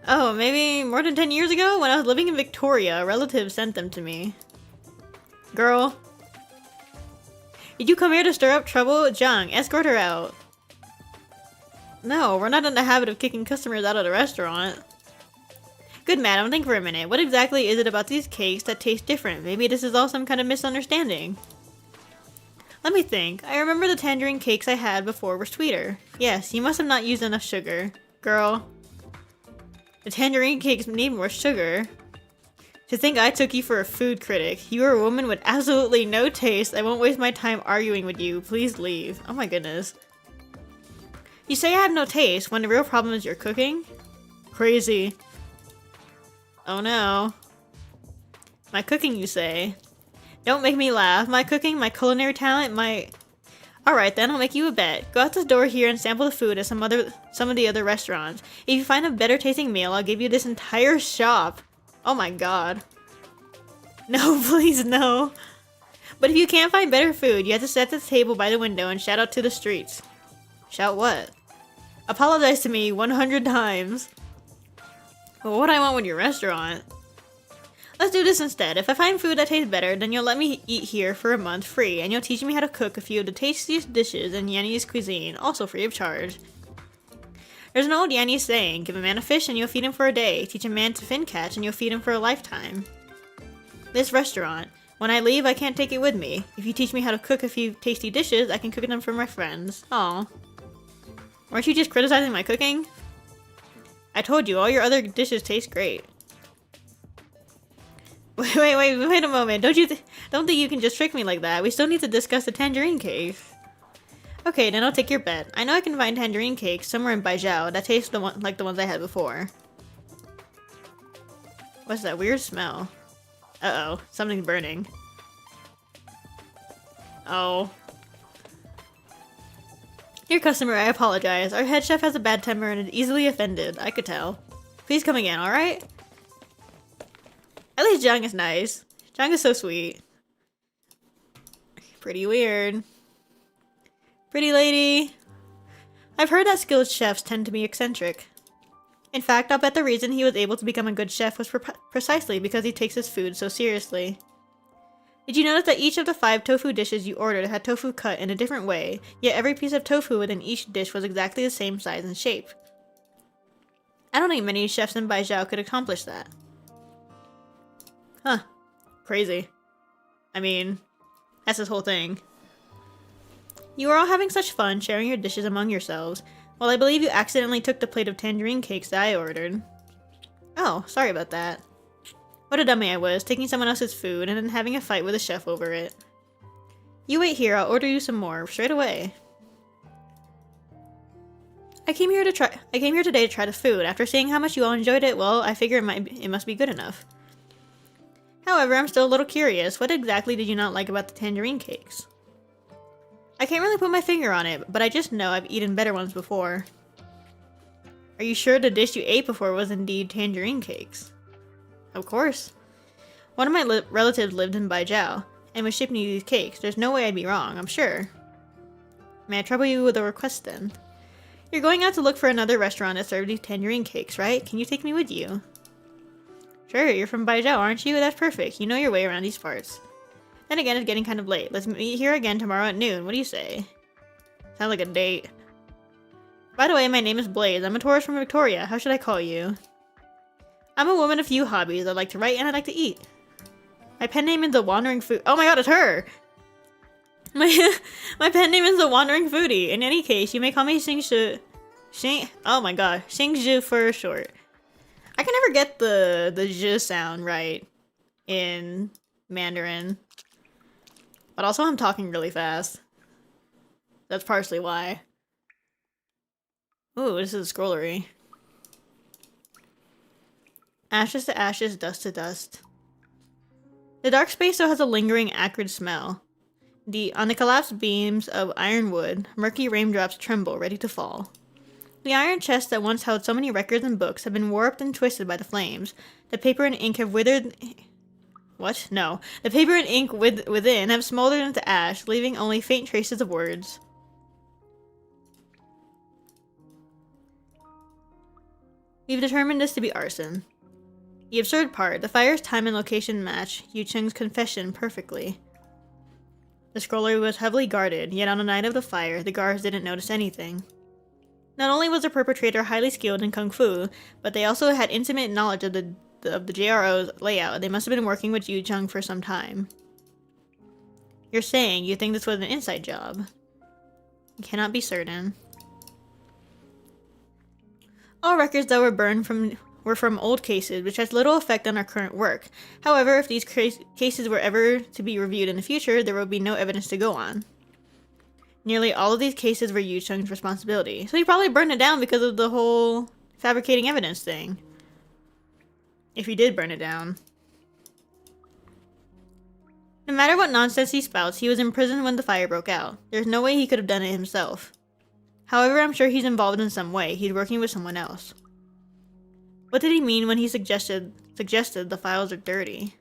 Oh, maybe more than 10 years ago? When I was living in Victoria, a relative sent them to me. Girl. Did you come here to stir up trouble? Zhang, escort her out. No, we're not in the habit of kicking customers out of the restaurant. Good madam, think for a minute. What exactly is it about these cakes that taste different? Maybe this is all some kind of misunderstanding. Let me think. I remember the tangerine cakes I had before were sweeter. Yes, you must have not used enough sugar. Girl. The tangerine cakes need more sugar. To think I took you for a food critic. You are a woman with absolutely no taste. I won't waste my time arguing with you. Please leave. Oh my goodness. You say I have no taste when the real problem is your cooking? Crazy. Oh no. My cooking, you say? Don't make me laugh. My cooking, my culinary talent, my... Alright then, I'll make you a bet. Go out the door here and sample the food at some of the other restaurants. If you find a better tasting meal, I'll give you this entire shop. Oh my god. No, please no. But if you can't find better food, you have to sit at the table by the window and shout out to the streets. Shout what? Apologize to me 100 times. But what I want with your restaurant? Let's do this instead. If I find food that tastes better, then you'll let me eat here for a month free, and you'll teach me how to cook a few of the tastiest dishes in Yanni's cuisine, also free of charge. There's an old Yanni saying, give a man a fish and you'll feed him for a day, teach a man to fin catch and you'll feed him for a lifetime. This restaurant, when I leave I can't take it with me. If you teach me how to cook a few tasty dishes, I can cook them for my friends. Aw. Weren't you just criticizing my cooking? I told you, all your other dishes taste great. Wait a moment. Don't think you can just trick me like that. We still need to discuss the tangerine cake. Okay, then I'll take your bet. I know I can find tangerine cakes somewhere in Baijiao that taste like the ones I had before. What's that weird smell? Uh-oh, something's burning. Oh. Dear customer, I apologize. Our head chef has a bad temper and is easily offended. I could tell. Please come again, alright? At least Zhang is nice. Zhang is so sweet. Pretty weird. Pretty lady. I've heard that skilled chefs tend to be eccentric. In fact, I'll bet the reason he was able to become a good chef was precisely because he takes his food so seriously. Did you notice that each of the 5 tofu dishes you ordered had tofu cut in a different way, yet every piece of tofu within each dish was exactly the same size and shape? I don't think many chefs in Baijiao could accomplish that. Huh. Crazy. I mean, that's his whole thing. You are all having such fun sharing your dishes among yourselves. Well, I believe you accidentally took the plate of tangerine cakes that I ordered. Oh, sorry about that. What a dummy I was, taking someone else's food and then having a fight with a chef over it. You wait here, I'll order you some more, straight away. I came here today to try the food. After seeing how much you all enjoyed it, well, I figure it must be good enough. However, I'm still a little curious. What exactly did you not like about the tangerine cakes? I can't really put my finger on it, but I just know I've eaten better ones before. Are you sure the dish you ate before was indeed tangerine cakes? Of course. One of my relatives lived in Baijiao and was shipping me these cakes. There's no way I'd be wrong, I'm sure. May I trouble you with a request then? You're going out to look for another restaurant that serves these tangerine cakes, right? Can you take me with you? Sure, you're from Baijiao, aren't you? That's perfect. You know your way around these parts. Then again, it's getting kind of late. Let's meet here again tomorrow at noon. What do you say? Sounds like a date. By the way, my name is Blaze. I'm a tourist from Victoria. How should I call you? I'm a woman of few hobbies. I like to write and I like to eat. My pen name is the Wandering Food. Oh my god, it's her! My pen name is the Wandering Foodie. In any case, you may call me Xingzhi. Oh my god, Xingzhi for short. I can never get the zhi sound right in Mandarin. But also I'm talking really fast. That's partially why. Ooh, this is a scrollery. Ashes to ashes, dust to dust. The dark space still has a lingering acrid smell. On the collapsed beams of ironwood, murky raindrops tremble, ready to fall. The iron chests that once held so many records and books have been warped and twisted by the flames. The paper and ink have withered... What? No. The paper and ink within have smoldered into ash, leaving only faint traces of words. We've determined this to be arson. The absurd part, the fire's time and location match Yu Cheng's confession perfectly. The scrollery was heavily guarded, yet on the night of the fire, the guards didn't notice anything. Not only was the perpetrator highly skilled in kung fu, but they also had intimate knowledge of the JRO's layout. They must have been working with Yu Cheng for some time. You're saying you think this was an inside job? You cannot be certain. All records that were burned were from old cases, which has little effect on our current work. However, if these cases were ever to be reviewed in the future, there would be no evidence to go on. Nearly all of these cases were Yu Cheng's responsibility, so he probably burned it down because of the whole fabricating evidence thing. If he did burn it down. No matter what nonsense he spouts, he was in prison when the fire broke out. There's no way he could have done it himself. However, I'm sure he's involved in some way. He's working with someone else. What did he mean when he suggested the files are dirty?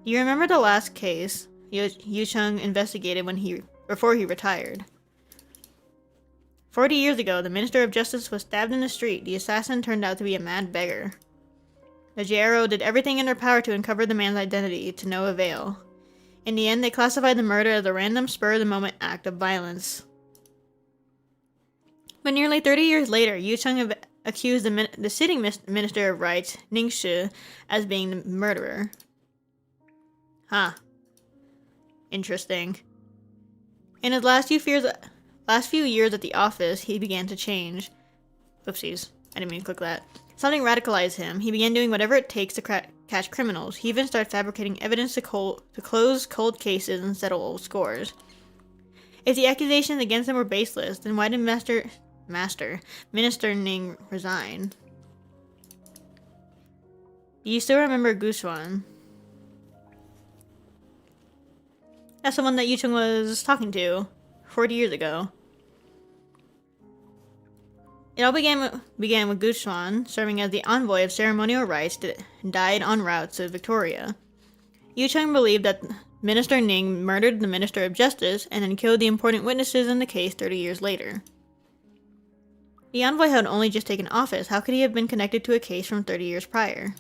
Do you remember the last case Yu Cheng investigated before he retired? 40 years ago, the Minister of Justice was stabbed in the street. The assassin turned out to be a mad beggar. The JRO did everything in their power to uncover the man's identity, to no avail. In the end, they classified the murder as a random spur-of-the-moment act of violence. But nearly 30 years later, Yu Cheng accused the sitting Minister of Rights, Ning Shi, as being the murderer. Huh. Interesting. In his last few years at the office, he began to change. Oopsies. I didn't mean to click that. Something radicalized him. He began doing whatever it takes to catch criminals. He even started fabricating evidence to close cold cases and settle old scores. If the accusations against him were baseless, then why did Minister Ning resign? Do you still remember Gusuan? That's the one that Yu Cheng was talking to 40 years ago. It all began with Gusuan, serving as the envoy of ceremonial rites that died en route to Victoria. Yu Cheng believed that Minister Ning murdered the Minister of Justice and then killed the important witnesses in the case 30 years later. The envoy had only just taken office. How could he have been connected to a case from 30 years prior?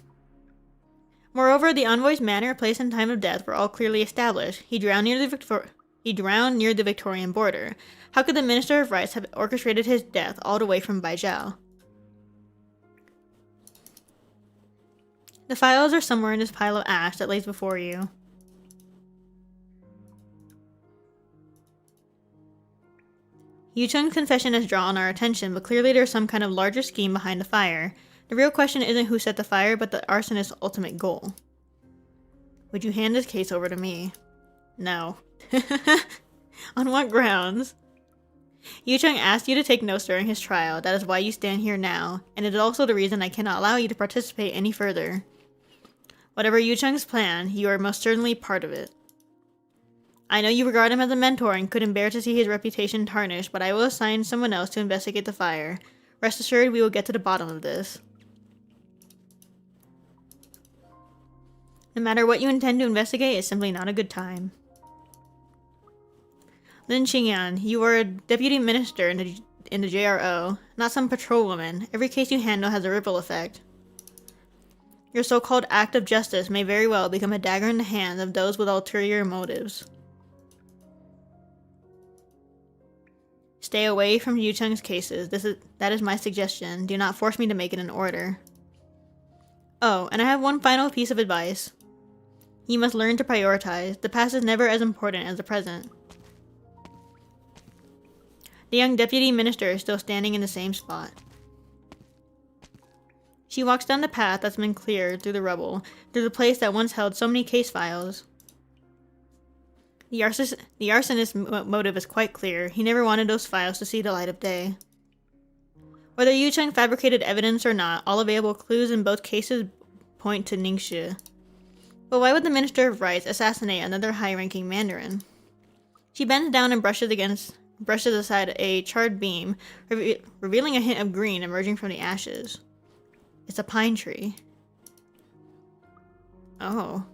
Moreover, the envoy's manner, place, and time of death were all clearly established. He drowned near the Victorian border. How could the Minister of Rights have orchestrated his death all the way from Baijiao? The files are somewhere in this pile of ash that lays before you. Yu Cheng's confession has drawn our attention, but clearly there's some kind of larger scheme behind the fire. The real question isn't who set the fire, but the arsonist's ultimate goal. Would you hand this case over to me? No. On what grounds? Yu Cheng asked you to take notes during his trial. That is why you stand here now, and it is also the reason I cannot allow you to participate any further. Whatever Yu Cheng's plan, you are most certainly part of it. I know you regard him as a mentor and couldn't bear to see his reputation tarnished, but I will assign someone else to investigate the fire. Rest assured, we will get to the bottom of this. No matter what you intend to investigate, it's simply not a good time. Lin Xingyan, you are a deputy minister in the JRO, not some patrolwoman. Every case you handle has a ripple effect. Your so-called act of justice may very well become a dagger in the hands of those with ulterior motives. Stay away from Yu Cheng's cases. That is my suggestion. Do not force me to make it an order. Oh, and I have one final piece of advice. You must learn to prioritize. The past is never as important as the present. The young deputy minister is still standing in the same spot. She walks down the path that's been cleared through the rubble, through the place that once held so many case files. The arsonist's motive is quite clear. He never wanted those files to see the light of day. Whether Yu Cheng fabricated evidence or not, all available clues in both cases point to Ningxi. But why would the Minister of Rights assassinate another high-ranking Mandarin? She bends down and brushes aside a charred beam, revealing a hint of green emerging from the ashes. It's a pine tree. Oh.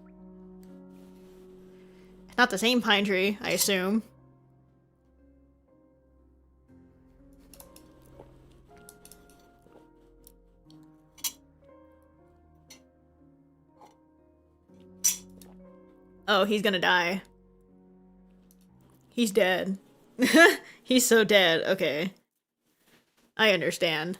Not the same pine tree, I assume. Oh, he's gonna die. He's dead. He's so dead. Okay. I understand.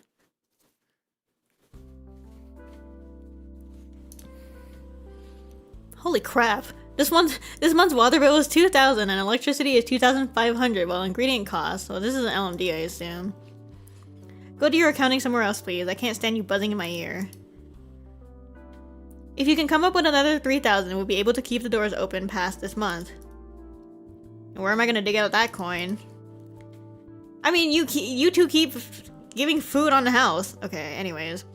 Holy crap. This month's water bill is 2,000 and electricity is 2,500 while ingredient costs. Well, this is an LMD, I assume. Go do your accounting somewhere else, please. I can't stand you buzzing in my ear. If you can come up with another 3,000, we'll be able to keep the doors open past this month. And where am I gonna dig out that coin? I mean, you two keep giving food on the house. Okay, anyways.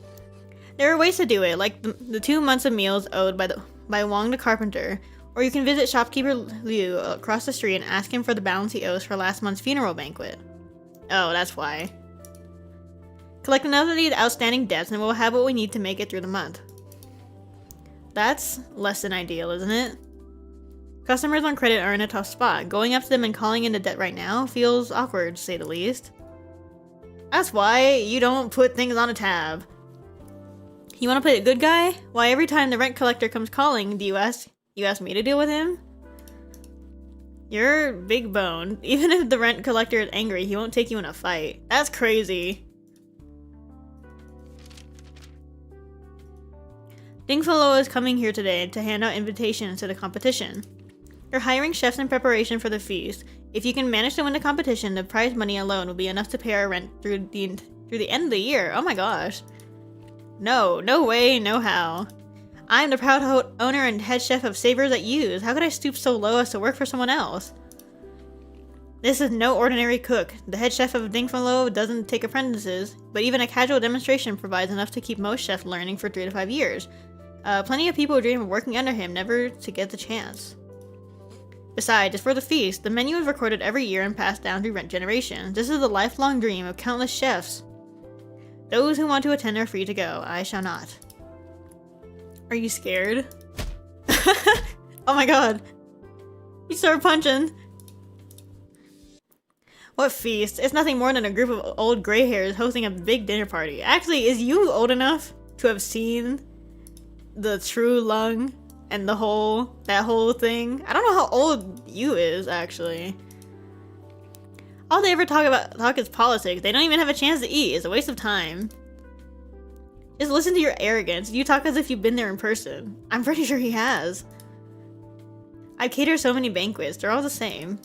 There are ways to do it, like the 2 months of meals owed by Wang the carpenter, or you can visit shopkeeper Liu across the street and ask him for the balance he owes for last month's funeral banquet. Oh, that's why. Collect enough of these outstanding debts and we'll have what we need to make it through the month. That's less than ideal, isn't it? Customers on credit are in a tough spot. Going up to them and calling in the debt right now feels awkward, to say the least. That's why you don't put things on a tab. You want to play the good guy? Why, every time the rent collector comes calling, do you ask me to deal with him? You're big boned. Even if the rent collector is angry, he won't take you in a fight. That's crazy. Dingfellow is coming here today to hand out invitations to the competition. You're hiring chefs in preparation for the feast. If you can manage to win the competition, the prize money alone will be enough to pay our rent through the end of the year. Oh my gosh. No way, no how. I'm the proud owner and head chef of Savers at U's. How could I stoop so low as to work for someone else? This is no ordinary cook. The head chef of Dingfellow doesn't take apprentices, but even a casual demonstration provides enough to keep most chefs learning for 3 to 5 years. Plenty of people dream of working under him, never to get the chance. Besides, it's for the feast. The menu is recorded every year and passed down through rent generations. This is the lifelong dream of countless chefs. Those who want to attend are free to go. I shall not. Are you scared? Oh my god. You started punching. What feast? It's nothing more than a group of old gray hairs hosting a big dinner party. Actually, is you old enough to have seen the true lung and that whole thing? I don't know how old you is, actually. All they ever talk is politics. They don't even have a chance to eat. It's a waste of time. Just listen to your arrogance. You talk as if you've been there in person. I'm pretty sure he has. I cater so many banquets. They're all the same.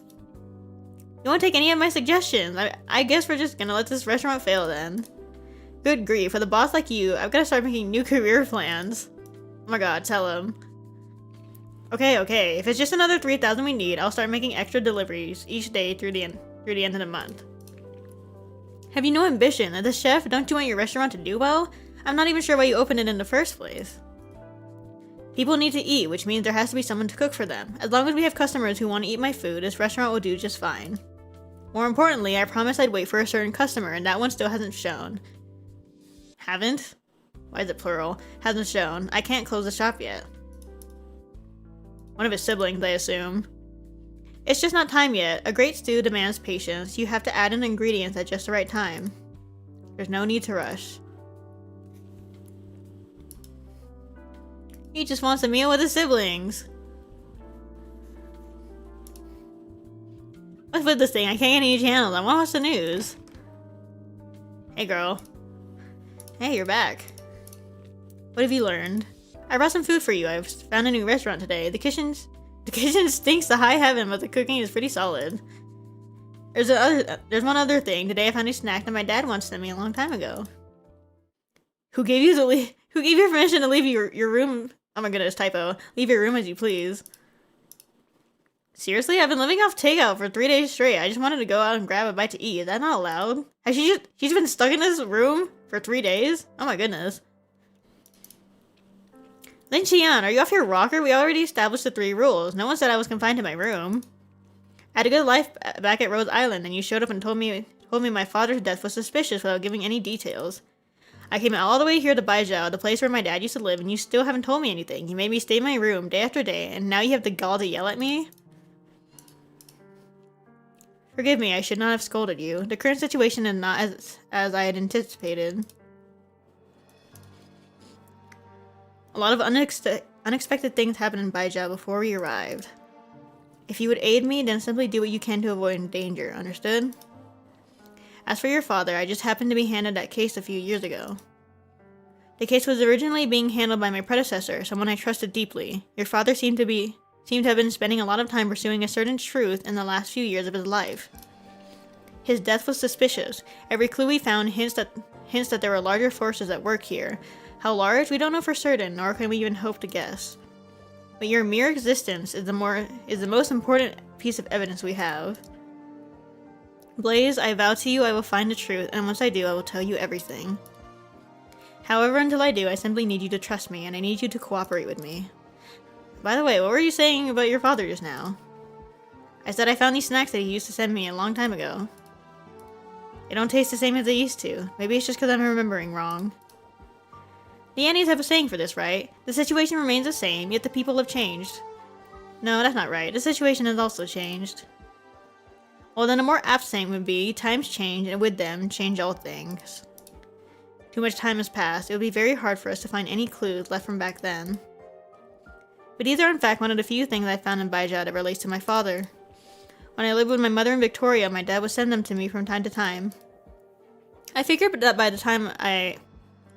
You won't take any of my suggestions. I guess we're just gonna let this restaurant fail then. Good grief. For the boss like you, I've gotta start making new career plans. Oh my god, tell him. Okay. If it's just another 3,000 we need, I'll start making extra deliveries each day through the end of the month. Have you no ambition? As a chef, don't you want your restaurant to do well? I'm not even sure why you opened it in the first place. People need to eat, which means there has to be someone to cook for them. As long as we have customers who want to eat my food, this restaurant will do just fine. More importantly, I promised I'd wait for a certain customer, and that one still hasn't shown. Haven't? Why is it plural? Hasn't shown. I can't close the shop yet. One of his siblings, I assume. It's just not time yet. A great stew demands patience. You have to add in ingredients at just the right time. There's no need to rush. He just wants a meal with his siblings. What's with this thing? I can't get any channels. I want to watch the news. Hey, girl. Hey, you're back. What have you learned? I brought some food for you. I've found a new restaurant today. The kitchen stinks to high heaven, but the cooking is pretty solid. There's one other thing. Today I found a snack that my dad once sent me a long time ago. Who gave you permission to leave your room? Oh my goodness, typo. Leave your room as you please. Seriously? I've been living off takeout for 3 days straight. I just wanted to go out and grab a bite to eat. Is that not allowed? She's been stuck in this room for 3 days? Oh my goodness. Lin Qian, are you off your rocker? We already established the 3 rules. No one said I was confined to my room. I had a good life back at Rose Island, and you showed up and told me my father's death was suspicious without giving any details. I came all the way here to Baijiao, the place where my dad used to live, and you still haven't told me anything. You made me stay in my room day after day, and now you have the gall to yell at me? Forgive me, I should not have scolded you. The current situation is not as I had anticipated. A lot of unexpected things happened in Baijiao before we arrived. If you would aid me, then simply do what you can to avoid danger, understood? As for your father, I just happened to be handed that case a few years ago. The case was originally being handled by my predecessor, someone I trusted deeply. Your father seemed to have been spending a lot of time pursuing a certain truth in the last few years of his life. His death was suspicious. Every clue we found hints that there were larger forces at work here. How large? We don't know for certain, nor can we even hope to guess. But your mere existence is the most important piece of evidence we have. Blaze, I vow to you I will find the truth, and once I do, I will tell you everything. However, until I do, I simply need you to trust me, and I need you to cooperate with me. By the way, what were you saying about your father just now? I said I found these snacks that he used to send me a long time ago. They don't taste the same as they used to. Maybe it's just because I'm remembering wrong. The Annies have a saying for this, right? The situation remains the same, yet the people have changed. No, that's not right. The situation has also changed. Well, then a more apt saying would be, times change, and with them, change all things. Too much time has passed. It would be very hard for us to find any clues left from back then. But these are in fact one of the few things I found in Baija that relates to my father. When I lived with my mother in Victoria, my dad would send them to me from time to time. I figured that by the time I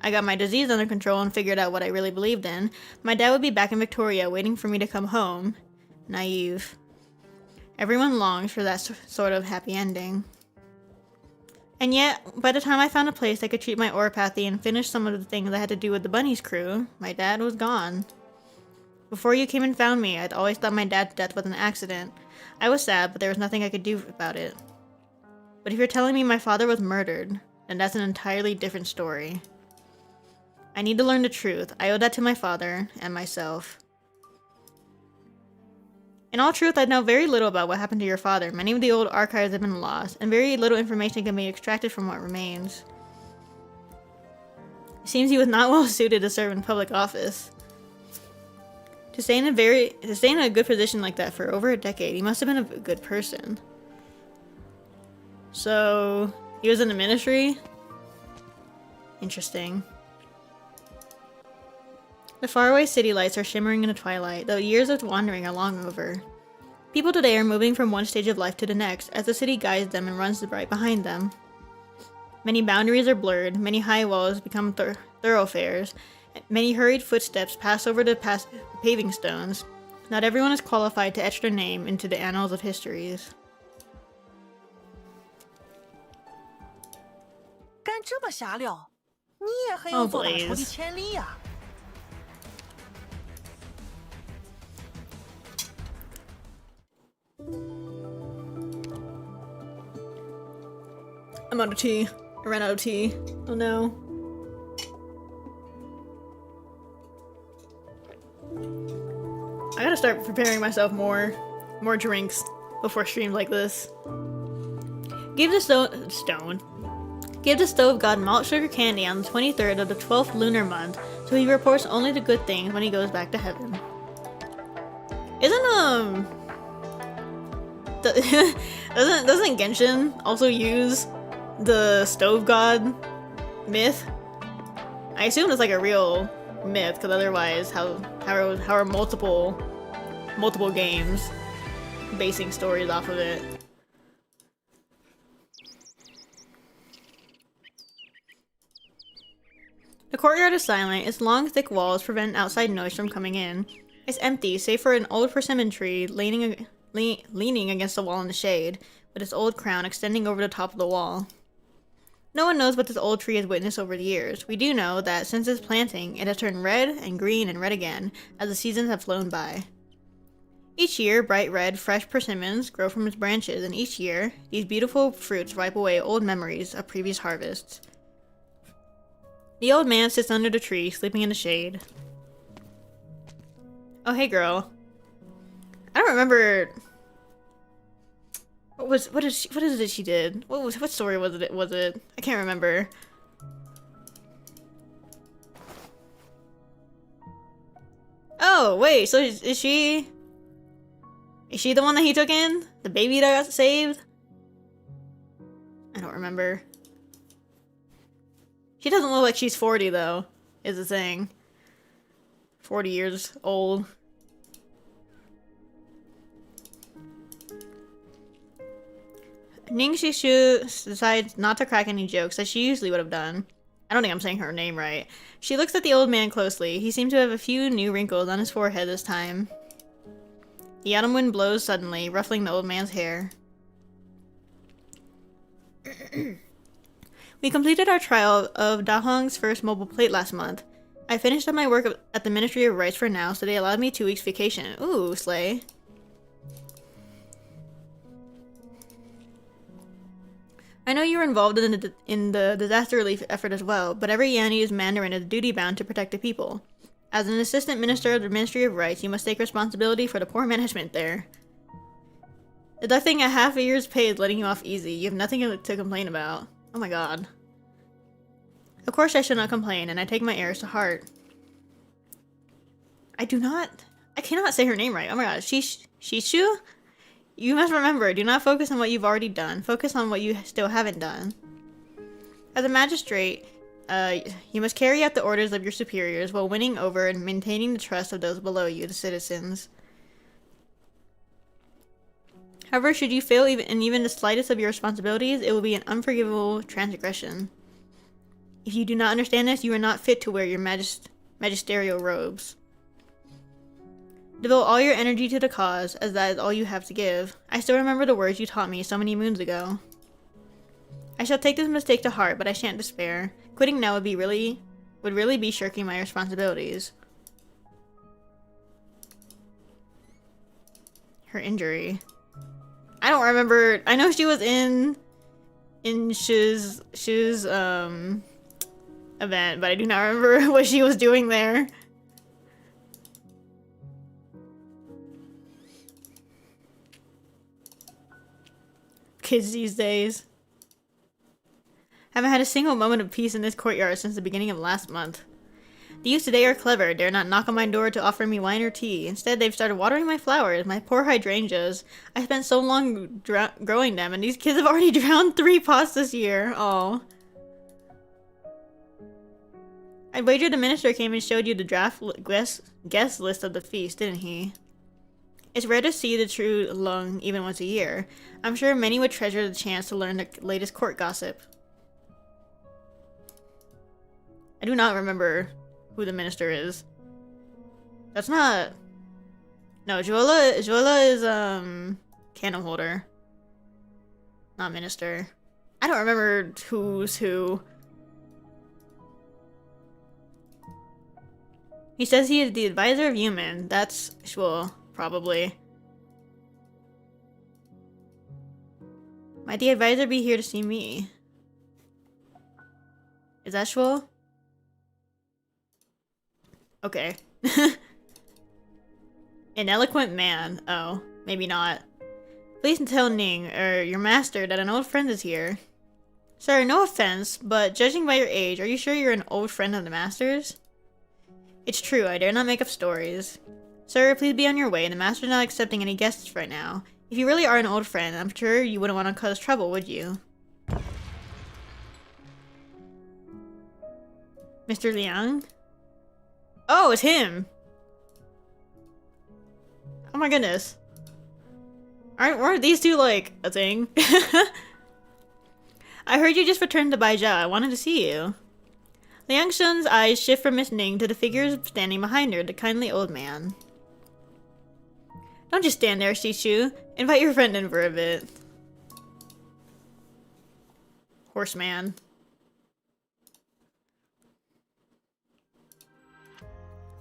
got my disease under control and figured out what I really believed in, my dad would be back in Victoria waiting for me to come home. Naive. Everyone longs for that sort of happy ending. And yet, by the time I found a place I could treat my oropathy and finish some of the things I had to do with the Bunny's crew, my dad was gone. Before you came and found me, I'd always thought my dad's death was an accident. I was sad, but there was nothing I could do about it. But if you're telling me my father was murdered, then that's an entirely different story. I need to learn the truth. I owe that to my father and myself. In all truth, I know very little about what happened to your father. Many of the old archives have been lost, and very little information can be extracted from what remains. It seems he was not well suited to serve in public office. To stay in a good position like that for over a decade, he must have been a good person. So, he was in the ministry? Interesting. The faraway city lights are shimmering in the twilight, though years of wandering are long over. People today are moving from one stage of life to the next, as the city guides them and runs right behind them. Many boundaries are blurred, many high walls become thoroughfares, many hurried footsteps pass over the paving stones. Not everyone is qualified to etch their name into the annals of histories. 干这么瞎聊，你也很有 Oh, 做大仇的 Blaze. 潜力呀、I'm out of tea. I ran out of tea. Oh no. I gotta start preparing myself more drinks before streams like this. Give the stone. Give the stove god malt sugar candy on the 23rd of the 12th lunar month, so he reports only the good things when he goes back to heaven. Isn't doesn't Genshin also use the stove god myth? I assume it's like a real myth, because otherwise, how are multiple games basing stories off of it? The courtyard is silent. Its long, thick walls prevent outside noise from coming in. It's empty, save for an old persimmon tree leaning against the wall in the shade, with its old crown extending over the top of the wall. No one knows what this old tree has witnessed over the years. We do know that since its planting, it has turned red and green and red again, as the seasons have flown by. Each year, bright red, fresh persimmons grow from its branches, and each year, these beautiful fruits wipe away old memories of previous harvests. The old man sits under the tree, sleeping in the shade. Oh, hey girl. I don't remember... What is it she did? What story was it? I can't remember. Oh, wait, so is she the one that he took in? The baby that got saved? I don't remember. She doesn't look like she's 40 though, is the thing. 40 years old. Ning Shishu decides not to crack any jokes as she usually would have done. I don't think I'm saying her name right. She looks at the old man closely. He seemed to have a few new wrinkles on his forehead this time. The autumn wind blows suddenly, ruffling the old man's hair. We completed our trial of Da Hong's first mobile plate last month. I finished up my work at the Ministry of Rights for now, so they allowed me 2 weeks vacation. Ooh, slay. I know you were involved in the disaster relief effort as well, but every Yanni's Mandarin is duty-bound to protect the people. As an assistant minister of the Ministry of Rights, you must take responsibility for the poor management there. Deducting a half a year's pay is letting you off easy. You have nothing to complain about. Oh my god. Of course I should not complain, and I take my errors to heart. I cannot say her name right. Oh my god, Shishu? You must remember, do not focus on what you've already done. Focus on what you still haven't done. As a magistrate, You must carry out the orders of your superiors while winning over and maintaining the trust of those below you, the citizens. However, should you fail in even the slightest of your responsibilities, it will be an unforgivable transgression. If you do not understand this, you are not fit to wear your magisterial robes. Devote all your energy to the cause, as that is all you have to give. I still remember the words you taught me so many moons ago. I shall take this mistake to heart, but I shan't despair. Quitting now would really be shirking my responsibilities. Her injury. I don't remember. I know she was in Shiz event, but I do not remember what she was doing there. Kids these days. Haven't had a single moment of peace in this courtyard since the beginning of last month. The youth today are clever, dare not knock on my door to offer me wine or tea. Instead, they've started watering my flowers, my poor hydrangeas. I spent so long growing them, and these kids have already drowned 3 pots this year. Oh. I wager the minister came and showed you the draft guest list of the feast, didn't he? It's rare to see the true lung even once a year. I'm sure many would treasure the chance to learn the latest court gossip. I do not remember who the minister is. That's not... No, Joella is, candle holder. Not minister. I don't remember who's who. He says he is the advisor of human. That's Shwul, probably. Might the advisor be here to see me? Is that Shwul? Okay. An eloquent man. Oh, maybe not. Please tell Ning, or your master, that an old friend is here. Sir, no offense, but judging by your age, are you sure you're an old friend of the master's? It's true, I dare not make up stories. Sir, please be on your way. The master's not accepting any guests right now. If you really are an old friend, I'm sure you wouldn't want to cause trouble, would you? Mr. Liang? Oh, it's him! Oh my goodness. Weren't these two, like, a thing? I heard you just returned to Baizhou. I wanted to see you. Liang Shun's eyes shift from Miss Ning to the figure standing behind her, the kindly old man. Don't just stand there, Shishu. Invite your friend in for a bit. Horseman.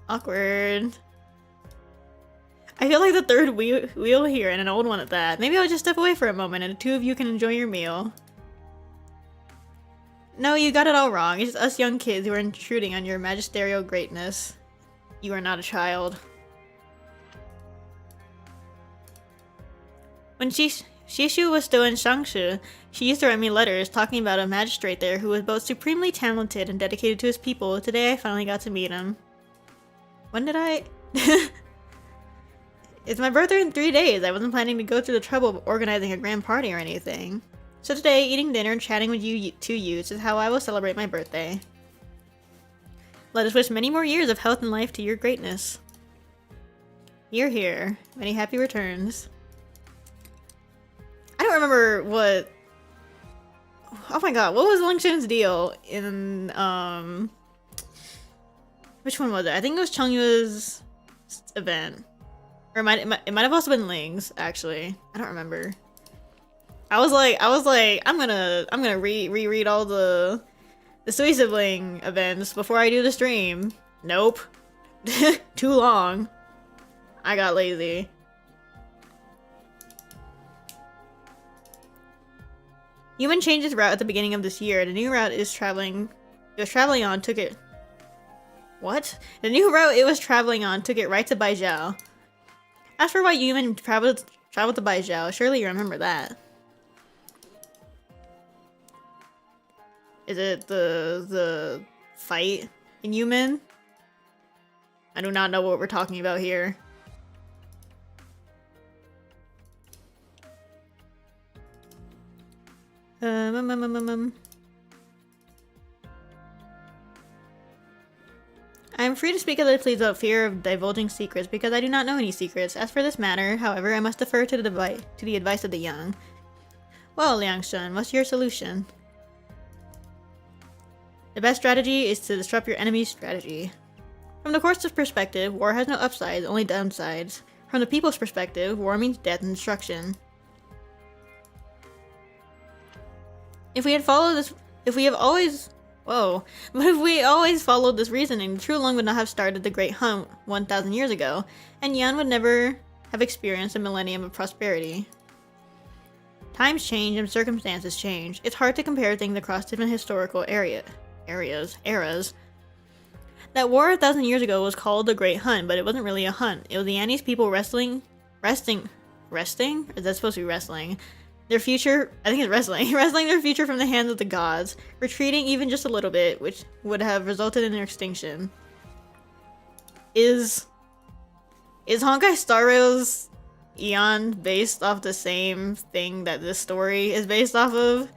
Awkward. I feel like the third wheel here and an old one at that. Maybe I'll just step away for a moment and the two of you can enjoy your meal. No, you got it all wrong. It's us young kids who are intruding on your magisterial greatness. You are not a child. When Shishu was still in Shangshu, she used to write me letters talking about a magistrate there who was both supremely talented and dedicated to his people. Today I finally got to meet him. When did I... It's my birthday in 3 days. I wasn't planning to go through the trouble of organizing a grand party or anything. So today, eating dinner and chatting with you two youths is how I will celebrate my birthday. Let us wish many more years of health and life to your greatness. You're here. Many happy returns. I don't remember what... Oh my god, what was Ling Shun's deal in, Which one was it? I think it was Chongyu's event. Or it might have also been Ling's, actually. I don't remember. I was like, I'm gonna reread all the Sui Sibling events before I do the stream. Nope. Too long. I got lazy. Human changed its route at the beginning of this year. The new route it was traveling on took it... What? The new route it was traveling on took it right to Baizhou. As for why Human traveled to Baizhou, surely you remember that. Is it the fight in Human? I do not know what we're talking about here. am free to speak as I please without fear of divulging secrets, because I do not know any secrets. As for this matter, however, I must defer to the advice of the young. Well, Liang Shun, what's your solution? The best strategy is to disrupt your enemy's strategy. From the court's perspective, war has no upsides, only downsides. From the people's perspective, war means death and destruction. If we always followed this reasoning, the True Long would not have started the Great Hunt 1,000 years ago, and Yan would never have experienced a millennium of prosperity. Times change and circumstances change. It's hard to compare things across different historical eras. That war 1,000 years ago was called the Great Hunt, but it wasn't really a hunt. It was the Annie's people resting? Is that supposed to be wrestling? Their future, I think it's wrestling. Wrestling their future from the hands of the gods. Retreating even just a little bit, which would have resulted in their extinction. Is Honkai Star Rail's Eon based off the same thing that this story is based off of?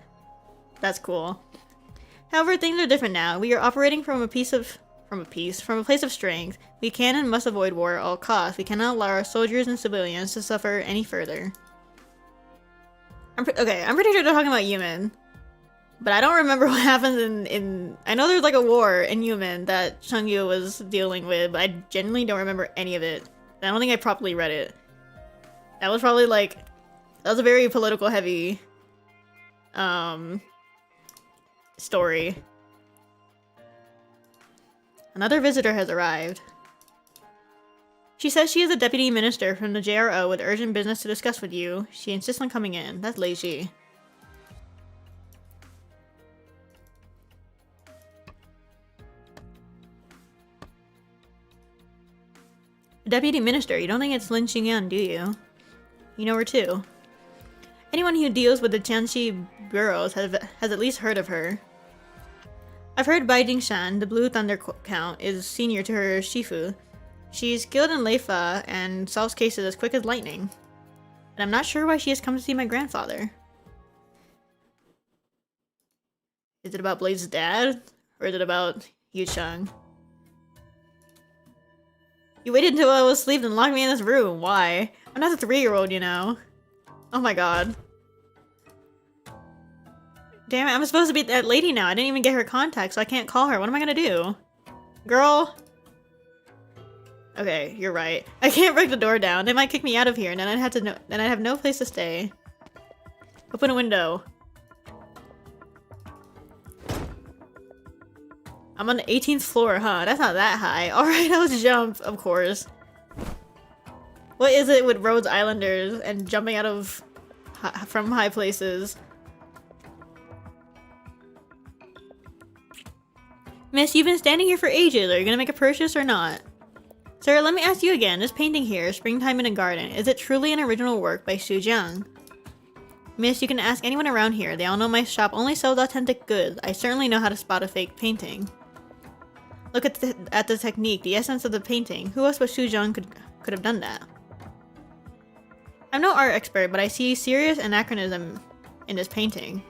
That's cool. However, things are different now. We are operating from a place of strength. We can and must avoid war at all costs. We cannot allow our soldiers and civilians to suffer any further. I'm pretty sure they're talking about Yumen. But I don't remember what happens in I know there's like a war in Yumen that Chungyu was dealing with, but I genuinely don't remember any of it. I don't think I properly read it. That was probably like, that was a very political heavy story. Another visitor has arrived. She says she is a deputy minister from the JRO with urgent business to discuss with you. She insists on coming in. That's lazy. Deputy minister, you don't think it's Lin Xingyan, do you? You know her too. Anyone who deals with the Jiangxi bureaus has at least heard of her. I've heard Bai Jingshan, the Blue Thunder Count, is senior to her Shifu. She's skilled in Leifa and solves cases as quick as lightning. And I'm not sure why she has come to see my grandfather. Is it about Blaze's dad? Or is it about Yu Cheng? You waited until I was asleep and locked me in this room. Why? I'm not a 3-year-old, you know. Oh my god. Damn it, I'm supposed to be that lady now. I didn't even get her contact, so I can't call her. What am I gonna do? Girl? Okay, you're right. I can't break the door down. They might kick me out of here, and then I'd have no place to stay. Open a window. I'm on the 18th floor, huh? That's not that high. Alright, I'll jump, of course. What is it with Rhodes Islanders and jumping out of from high places? Miss, you've been standing here for ages. Are you gonna make a purchase or not? Sir, let me ask you again. This painting here, Springtime in a Garden, is it truly an original work by Xu Jiang? Miss, you can ask anyone around here. They all know my shop only sells authentic goods. I certainly know how to spot a fake painting. Look at the technique, the essence of the painting. Who else but Xu Jiang could have done that? I'm no art expert, but I see serious anachronism in this painting.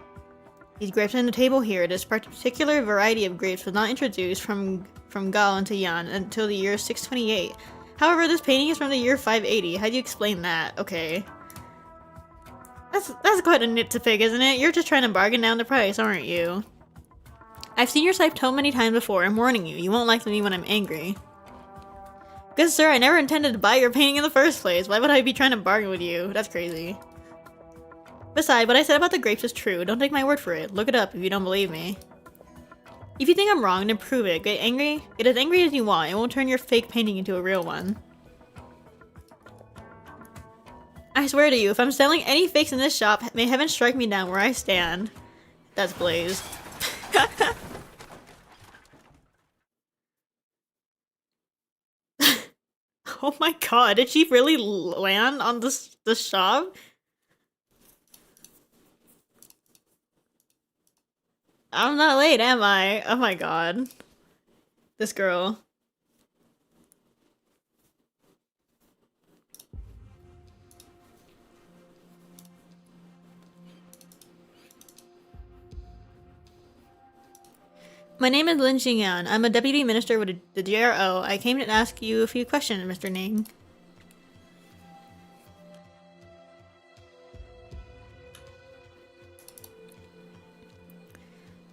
These grapes on the table here, this particular variety of grapes was not introduced from Gal into Yan until the year 628. However, this painting is from the year 580. How do you explain that? Okay. That's quite a nit to pick, isn't it? You're just trying to bargain down the price, aren't you? I've seen your type so many times before. I'm warning you. You won't like me when I'm angry. Good sir, I never intended to buy your painting in the first place. Why would I be trying to bargain with you? That's crazy. Besides, what I said about the grapes is true. Don't take my word for it. Look it up if you don't believe me. If you think I'm wrong, then prove it. Get angry? Get as angry as you want. It won't turn your fake painting into a real one. I swear to you, if I'm selling any fakes in this shop, may heaven strike me down where I stand. That's Blaze. Oh my god, did she really land on this shop? I'm not late, am I? Oh my god. This girl. My name is Lin Xingyan. I'm a deputy minister with the GRO. I came to ask you a few questions, Mr. Ning.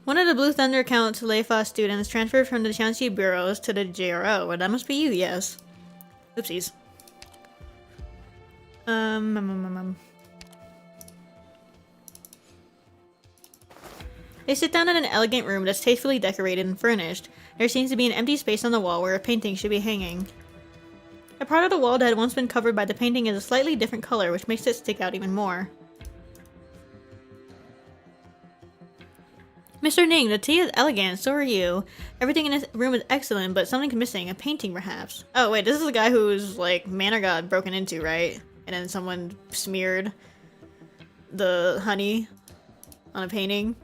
One of the Blue Thunder Count Leifa students transferred from the Jiangxi bureaus to the GRO. Well, that must be you, yes. Oopsies. They sit down in an elegant room that's tastefully decorated and furnished. There seems to be an empty space on the wall where a painting should be hanging. The part of the wall that had once been covered by the painting is a slightly different color, which makes it stick out even more. Mr. Ning, the tea is elegant, so are you. Everything in this room is excellent, but something's missing. A painting, perhaps. Oh, wait, this is the guy who's, like, manor got broken into, right? And then someone smeared the honey on a painting.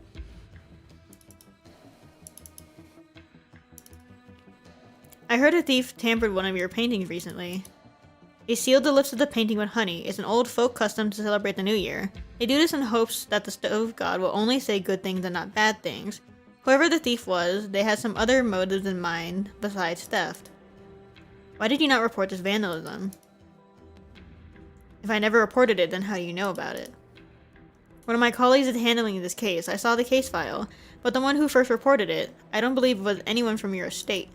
I heard a thief tampered one of your paintings recently. They sealed the lips of the painting with honey. It's an old folk custom to celebrate the new year. They do this in hopes that the stove god will only say good things and not bad things. Whoever the thief was, they had some other motives in mind besides theft. Why did you not report this vandalism? If I never reported it, then how do you know about it? One of my colleagues is handling this case. I saw the case file, but the one who first reported it, I don't believe was anyone from your estate.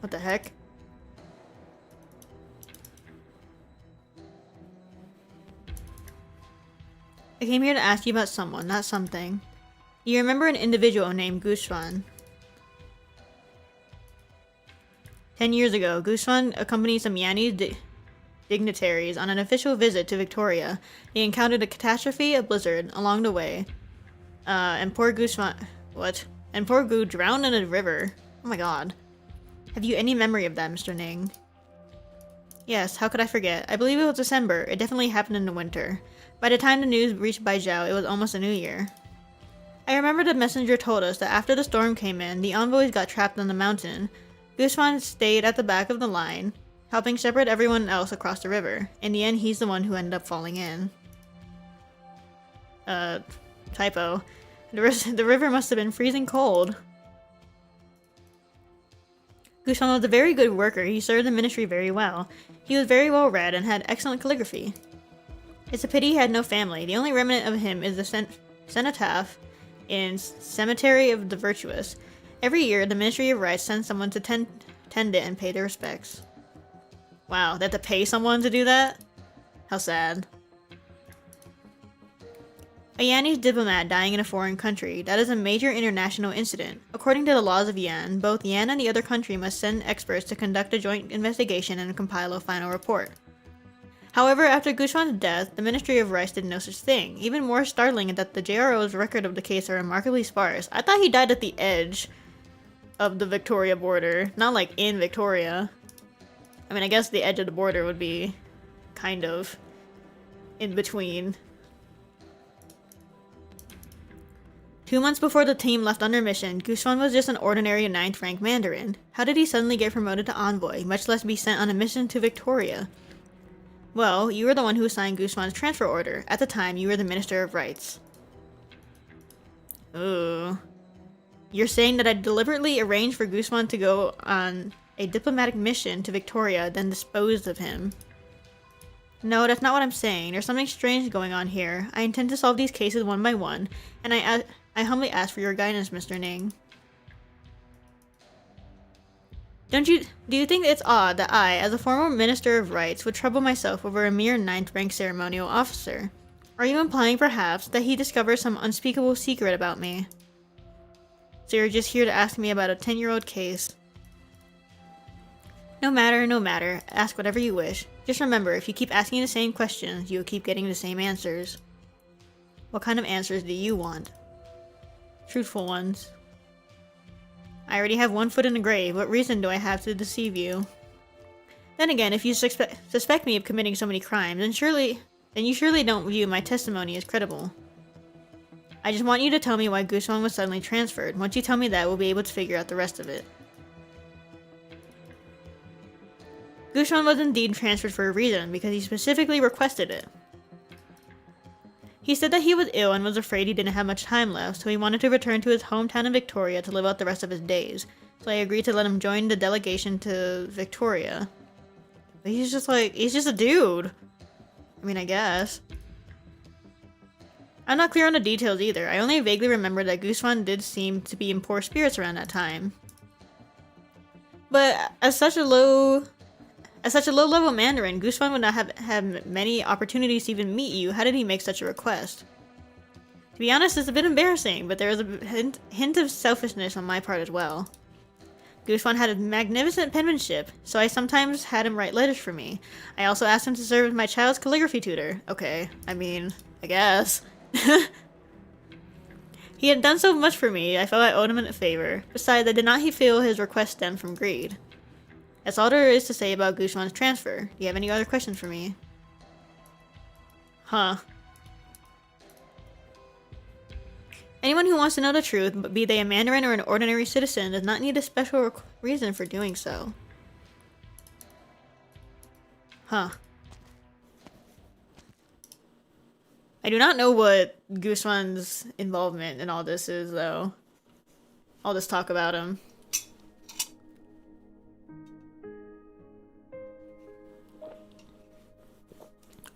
What the heck? I came here to ask you about someone, not something. You remember an individual named Gushwan? 10 years ago, Gushwan accompanied some Yanni dignitaries on an official visit to Victoria. He encountered a catastrophe, a blizzard, along the way. And poor Gushwan... What? And poor Gu drowned in a river. Oh my god. Have you any memory of that, Mr. Ning? Yes, how could I forget? I believe it was December. It definitely happened in the winter. By the time the news reached Baijiao, it was almost a new year. I remember the messenger told us that after the storm came in, the envoys got trapped on the mountain. Guzman stayed at the back of the line, helping shepherd everyone else across the river. In the end, he's the one who ended up falling in. Typo. The river must have been freezing cold. Guzman was a very good worker. He served the ministry very well. He was very well read and had excellent calligraphy. It's a pity he had no family. The only remnant of him is the cenotaph in Cemetery of the Virtuous. Every year, the Ministry of Rights sends someone to tend it and pay their respects. Wow, they have to pay someone to do that? How sad. A Yanni's diplomat dying in a foreign country. That is a major international incident. According to the laws of Yan, both Yan and the other country must send experts to conduct a joint investigation and compile a final report. However, after Gushwan's death, the Ministry of Rice did no such thing. Even more startling is that the JRO's record of the case are remarkably sparse. I thought he died at the edge of the Victoria border, not like in Victoria. I mean, I guess the edge of the border would be kind of in between. 2 months before the team left on their mission, Gushwan was just an ordinary 9th rank Mandarin. How did he suddenly get promoted to envoy, much less be sent on a mission to Victoria? Well, you were the one who signed Gushwan's transfer order. At the time, you were the Minister of Rights. Ooh. You're saying that I deliberately arranged for Gushwan to go on a diplomatic mission to Victoria, then disposed of him. No, that's not what I'm saying. There's something strange going on here. I intend to solve these cases one by one, and I humbly ask for your guidance, Mr. Ning. Do you think it's odd that I, as a former Minister of Rights, would trouble myself over a mere 9th rank ceremonial officer? Are you implying, perhaps, that he discovers some unspeakable secret about me? So you're just here to ask me about a 10-year-old case? No matter, no matter. Ask whatever you wish. Just remember, if you keep asking the same questions, you'll keep getting the same answers. What kind of answers do you want? Truthful ones. I already have one foot in the grave. What reason do I have to deceive you? Then again, if you suspect me of committing so many crimes, then you surely don't view my testimony as credible. I just want you to tell me why Gushwan was suddenly transferred. Once you tell me that, we'll be able to figure out the rest of it. Gushwan was indeed transferred for a reason, because he specifically requested it. He said that he was ill and was afraid he didn't have much time left, so he wanted to return to his hometown in Victoria to live out the rest of his days. So I agreed to let him join the delegation to Victoria. But he's just a dude. I mean, I guess. I'm not clear on the details either. I only vaguely remember that Guzman did seem to be in poor spirits around that time. But as such a low-level Mandarin, Guzman would not have many opportunities to even meet you. How did he make such a request? To be honest, it's a bit embarrassing, but there is a hint of selfishness on my part as well. Guzman had a magnificent penmanship, so I sometimes had him write letters for me. I also asked him to serve as my child's calligraphy tutor. Okay, I mean, I guess. He had done so much for me, I felt I owed him a favor. Besides, I did not feel his request stemmed from greed. That's all there is to say about Guzman's transfer. Do you have any other questions for me? Huh. Anyone who wants to know the truth, be they a Mandarin or an ordinary citizen, does not need a special reason for doing so. Huh. I do not know what Guzman's involvement in all this is, though. All this talk about him.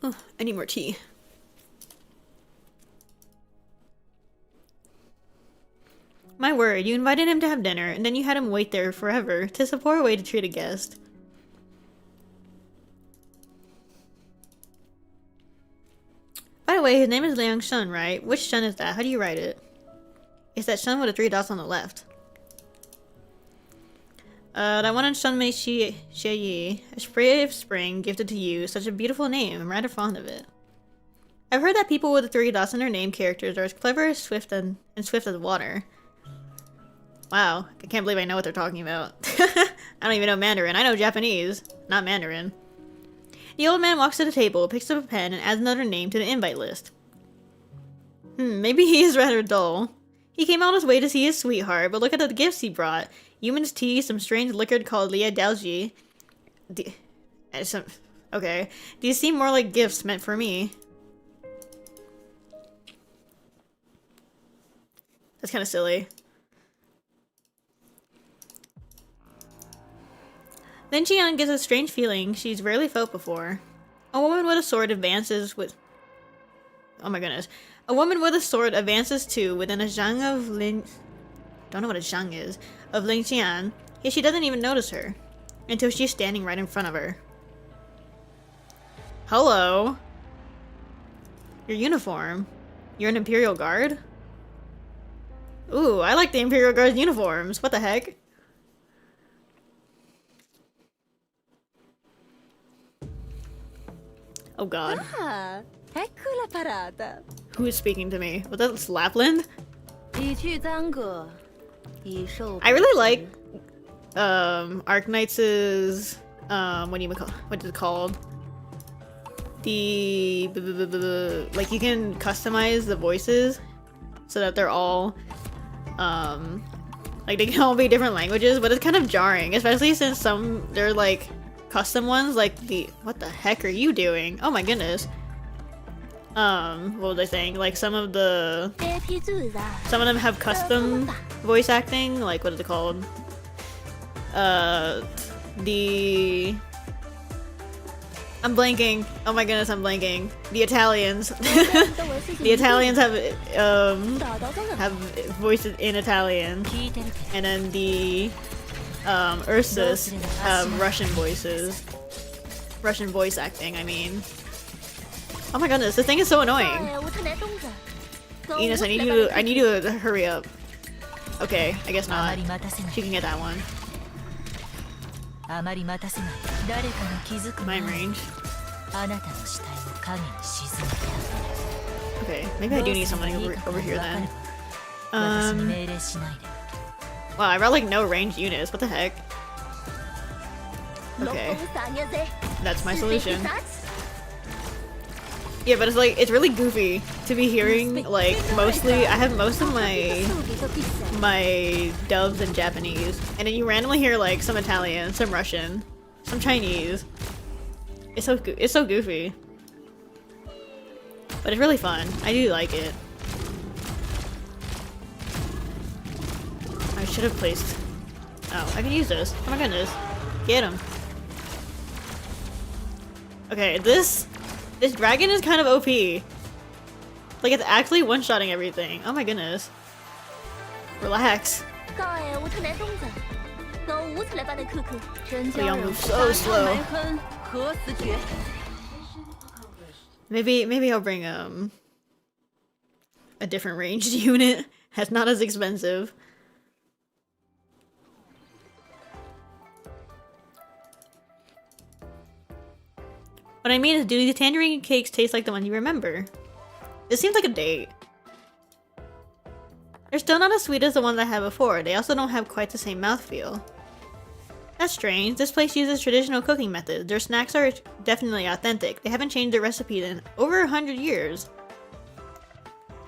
Oh, I need more tea. My word, you invited him to have dinner, and then you had him wait there forever. 'Tis a poor way to treat a guest. By the way, his name is Liang Shun, right? Which Shun is that? How do you write it? It's that Shun with the 3 dots on the left. That one on Shun Mei Xie Yi. A spray of spring gifted to you. Such a beautiful name. I'm rather fond of it. I've heard that people with the 3 dots in their name characters are as clever as swift and swift as water. Wow, I can't believe I know what they're talking about. I don't even know Mandarin. I know Japanese, not Mandarin. The old man walks to the table, picks up a pen, and adds another name to the invite list. Maybe he is rather dull. He came out his way to see his sweetheart, but look at the gifts he brought. Human's tea, some strange liquor called Lia Dalji. Okay. These seem more like gifts meant for me. That's kind of silly. Then Qian gets a strange feeling she's rarely felt before. A woman with a sword advances with... Oh my goodness. A woman with a sword advances to within a zhang of Lin... Don't know what a zhang is. Of Ling Qian. Yet she doesn't even notice her. Until she's standing right in front of her. Hello. Your uniform. You're an Imperial Guard? Ooh, I like the Imperial Guard's uniforms. What the heck? Oh god. Ah, ecco la parata. Who is speaking to me? Was that Lapland? I I really like Arknights' what is it called? The like you can customize the voices so that they're all like they can all be different languages, but it's kind of jarring, especially since they're like custom ones, like what the heck are you doing? Oh my goodness. What was I saying? Like some of them have custom voice acting, like what is it called? I'm blanking. Oh my goodness, I'm blanking. The Italians. The Italians have voices in Italian, and then the Ursus have Russian voices. Russian voice acting, I mean. Oh my goodness, this thing is so annoying. Ines, I need you to hurry up. Okay, I guess not. She can get that one. Mind range. Okay, maybe I do need something over here then. Wow, I brought like no ranged units. What the heck? Okay, that's my solution. Yeah, but it's really goofy to be hearing like I have most of my dubs in Japanese, and then you randomly hear like some Italian, some Russian, some Chinese. It's so goofy. But it's really fun. I do like it. I should have placed... Oh, I can use this. Oh my goodness. Get him. Okay, this dragon is kind of OP. Like, it's actually one-shotting everything. Oh my goodness. Relax. We all move so slow. Maybe I'll bring a different ranged unit. That's not as expensive. What I mean is, do these tangerine cakes taste like the ones you remember? This seems like a date. They're still not as sweet as the ones I had before. They also don't have quite the same mouthfeel. That's strange. This place uses traditional cooking methods. Their snacks are definitely authentic. They haven't changed their recipe in over 100 years.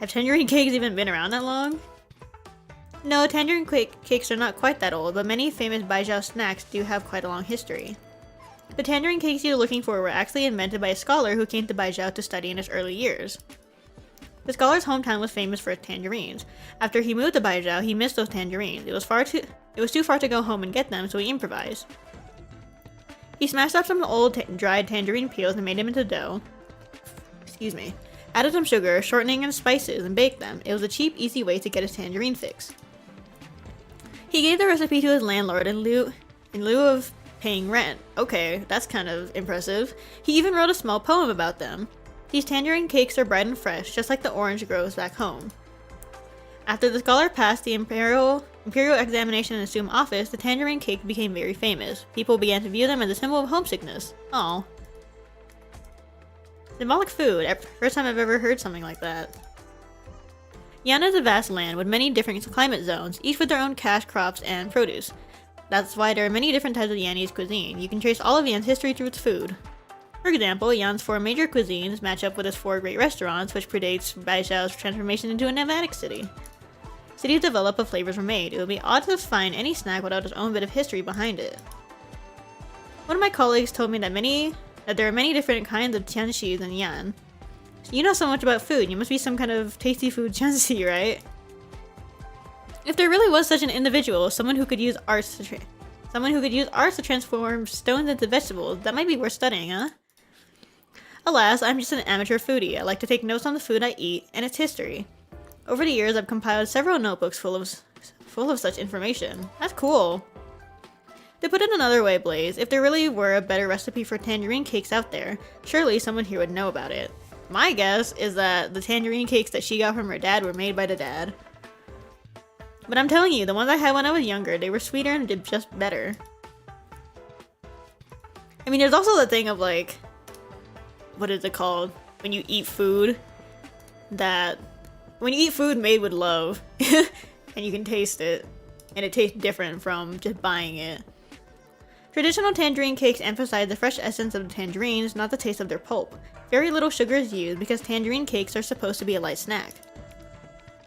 Have tangerine cakes even been around that long? No, tangerine cakes are not quite that old, but many famous Baijiao snacks do have quite a long history. The tangerine cakes you're looking for were actually invented by a scholar who came to Baijiao to study in his early years. The scholar's hometown was famous for its tangerines. After he moved to Baijiao, he missed those tangerines. It was too far to go home and get them, so he improvised. He smashed up some old dried tangerine peels and made them into dough. Excuse me. Added some sugar, shortening, and spices, and baked them. It was a cheap, easy way to get his tangerine fix. He gave the recipe to his landlord in lieu of paying rent. Okay, that's kind of impressive. He even wrote a small poem about them. These tangerine cakes are bright and fresh, just like the orange grows back home. After the scholar passed the imperial examination and assumed office, the tangerine cake became very famous. People began to view them as a symbol of homesickness. Oh. Symbolic food. First time I've ever heard something like that. Yan is a vast land with many different climate zones, each with their own cash crops and produce. That's why there are many different types of Yanese cuisine. You can trace all of Yan's history through its food. For example, Yan's 4 major cuisines match up with its 4 great restaurants, which predates Baijiao's transformation into a nomadic city. Cities develop, but flavors were made. It would be odd to find any snack without its own bit of history behind it. One of my colleagues told me that there are many different kinds of tianxis in Yan. You know so much about food, you must be some kind of tasty food tianxi, right? If there really was such an individual, someone who could use arts to transform stones into vegetables, that might be worth studying, huh? Alas, I'm just an amateur foodie. I like to take notes on the food I eat and its history. Over the years, I've compiled several notebooks full of such information. That's cool. To put it another way, Blaze, if there really were a better recipe for tangerine cakes out there, surely someone here would know about it. My guess is that the tangerine cakes that she got from her dad were made by the dad. But I'm telling you, the ones I had when I was younger, they were sweeter and did just better. I mean, there's also the thing of like, what is it called? When you eat food made with love, and you can taste it, and it tastes different from just buying it. Traditional tangerine cakes emphasize the fresh essence of the tangerines, not the taste of their pulp. Very little sugar is used because tangerine cakes are supposed to be a light snack.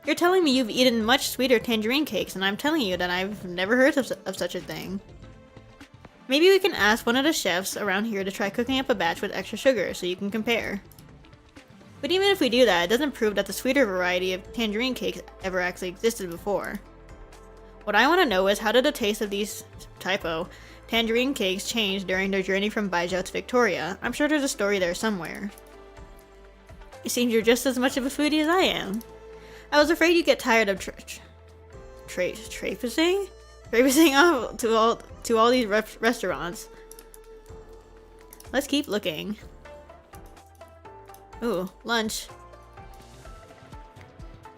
You're telling me you've eaten much sweeter tangerine cakes, and I'm telling you that I've never heard of such a thing. Maybe we can ask one of the chefs around here to try cooking up a batch with extra sugar so you can compare. But even if we do that, it doesn't prove that the sweeter variety of tangerine cakes ever actually existed before. What I want to know is, how did the taste of these tangerine cakes change during their journey from Baijiao to Victoria? I'm sure there's a story there somewhere. It seems you're just as much of a foodie as I am. I was afraid you'd get tired of traipsing off to all these restaurants. Let's keep looking. Ooh, lunch.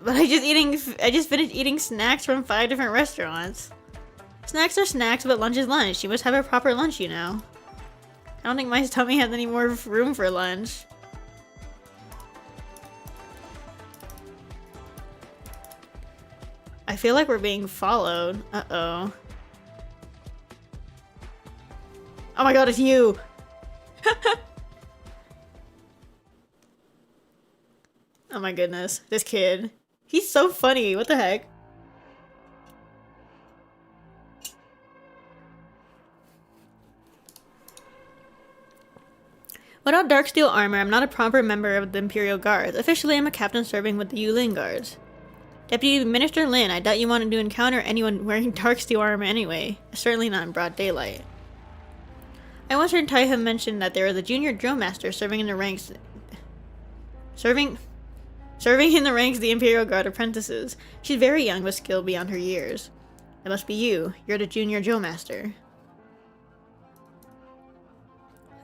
But I just finished eating snacks from 5 different restaurants. Snacks are snacks, but lunch is lunch. You must have a proper lunch, you know. I don't think my tummy has any more room for lunch. I feel like we're being followed. Uh-oh. Oh my god, it's you! Oh my goodness. This kid. He's so funny. What the heck? What Without dark steel armor, I'm not a proper member of the Imperial Guards. Officially, I'm a captain serving with the Yulin Guards. Deputy Minister Lin, I doubt you wanted to encounter anyone wearing dark steel armor anyway. Certainly not in broad daylight. I once heard Taiha mention that there was a junior drill master serving in the ranks of the Imperial Guard apprentices. She's very young but skilled beyond her years. That must be you. You're the junior drill master.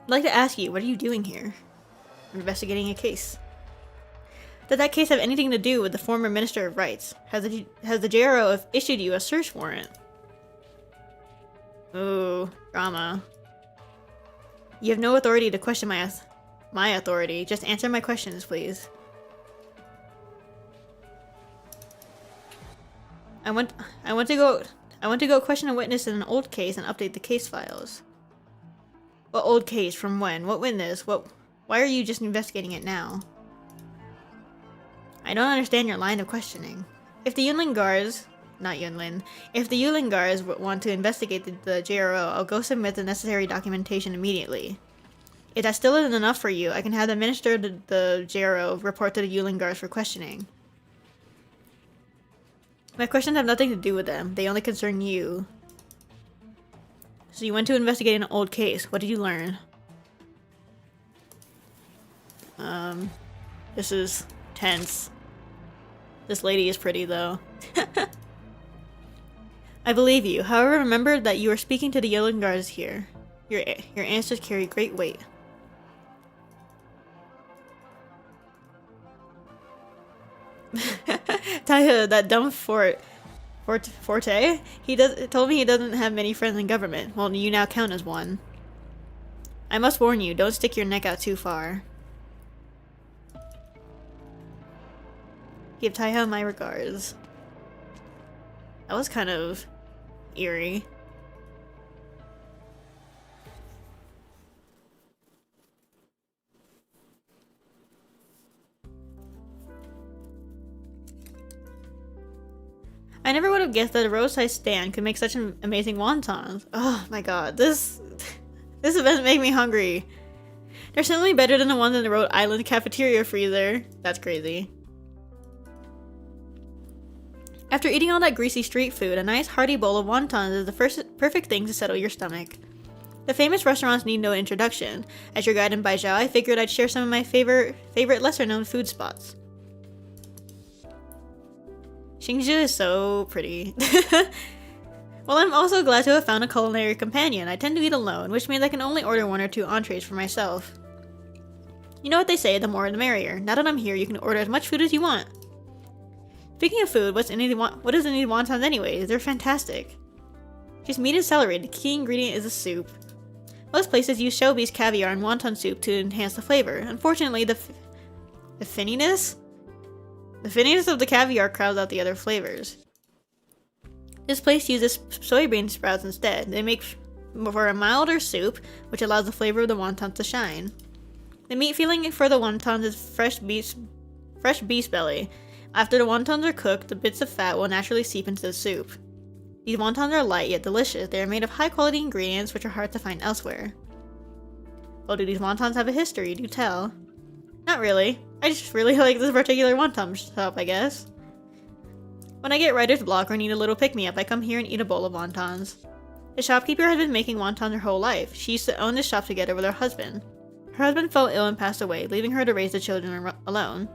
I'd like to ask you, what are you doing here? I'm investigating a case. Does that case have anything to do with the former Minister of Rights? Has the JRO issued you a search warrant? Ooh, drama. You have no authority to question my authority. Just answer my questions, please. I want to go question a witness in an old case and update the case files. What old case? From when? What witness? Why are you just investigating it now? I don't understand your line of questioning. If the Yunlin Guards... Not Yunlin. If the Yulin Guards want to investigate the JRO, I'll go submit the necessary documentation immediately. If that still isn't enough for you, I can have the Minister of the JRO report to the Yulin Guards for questioning. My questions have nothing to do with them. They only concern you. So you went to investigate an old case. What did you learn? This is tense. This lady is pretty, though. I believe you. However, remember that you are speaking to the Yulin Guards here. Your answers carry great weight. Taiha, that dumb Forte, told me he doesn't have many friends in government. Well, you now count as one. I must warn you, don't stick your neck out too far. Give Taiha my regards. That was kind of eerie. I never would have guessed that a roadside stand could make such an amazing wontons. Oh my god, this event made me hungry. They're certainly better than the ones in the Rhode Island cafeteria freezer. That's crazy. After eating all that greasy street food, a nice hearty bowl of wontons is the perfect thing to settle your stomach. The famous restaurants need no introduction. As your guide in Baijiao, I figured I'd share some of my favorite lesser-known food spots. Xingzhu is so pretty. Well, I'm also glad to have found a culinary companion. I tend to eat alone, which means I can only order 1 or 2 entrees for myself. You know what they say, the more the merrier. Now that I'm here, you can order as much food as you want. Speaking of food, what is in these wontons anyways? They're fantastic. Just meat and celery. The key ingredient is the soup. Most places use shell beef caviar and wonton soup to enhance the flavor. Unfortunately, the finniness of the caviar crowds out the other flavors. This place uses soybean sprouts instead. They make for a milder soup, which allows the flavor of the wontons to shine. The meat filling for the wontons is fresh beef belly. After the wontons are cooked, the bits of fat will naturally seep into the soup. These wontons are light yet delicious. They are made of high-quality ingredients which are hard to find elsewhere. Well, do these wontons have a history? Do tell. Not really. I just really like this particular wonton shop, I guess. When I get writer's block or need a little pick-me-up, I come here and eat a bowl of wontons. The shopkeeper has been making wontons her whole life. She used to own this shop together with her husband. Her husband fell ill and passed away, leaving her to raise the children alone.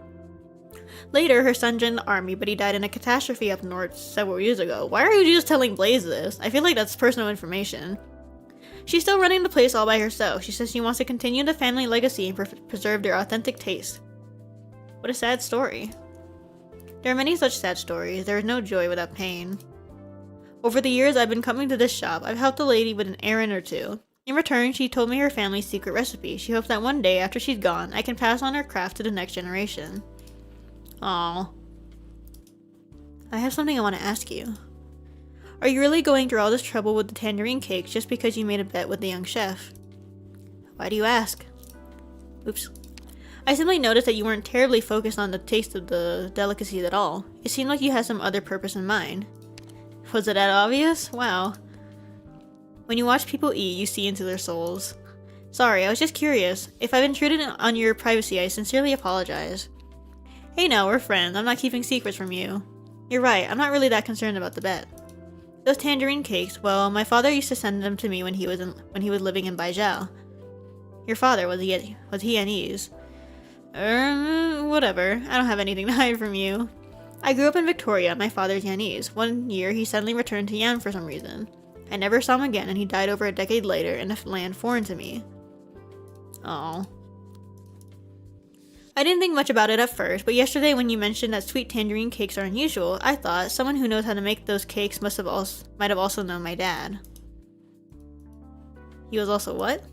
Later, her son joined the army, but he died in a catastrophe up north several years ago. Why are you just telling Blaze this? I feel like that's personal information. She's still running the place all by herself. She says she wants to continue the family legacy and preserve their authentic taste. What a sad story. There are many such sad stories. There is no joy without pain. Over the years I've been coming to this shop, I've helped a lady with an errand or two. In return, she told me her family's secret recipe. She hopes that one day, after she's gone, I can pass on her craft to the next generation. Aww. I have something I want to ask you. Are you really going through all this trouble with the tangerine cakes just because you made a bet with the young chef? Why do you ask? Oops. I simply noticed that you weren't terribly focused on the taste of the delicacies at all. It seemed like you had some other purpose in mind. Was it that obvious? Wow. When you watch people eat, you see into their souls. Sorry, I was just curious. If I've intruded on your privacy, I sincerely apologize. Hey no, we're friends. I'm not keeping secrets from you. You're right, I'm not really that concerned about the bet. Those tangerine cakes, well, my father used to send them to me when he was living in Baijiao. Your father, was he Yanese? Whatever. I don't have anything to hide from you. I grew up in Victoria, my father's Yanese. One year, he suddenly returned to Yan for some reason. I never saw him again, and he died over a decade later in a land foreign to me. Oh. I didn't think much about it at first, but yesterday when you mentioned that sweet tangerine cakes are unusual, I thought someone who knows how to make those cakes might have also known my dad. He was also what?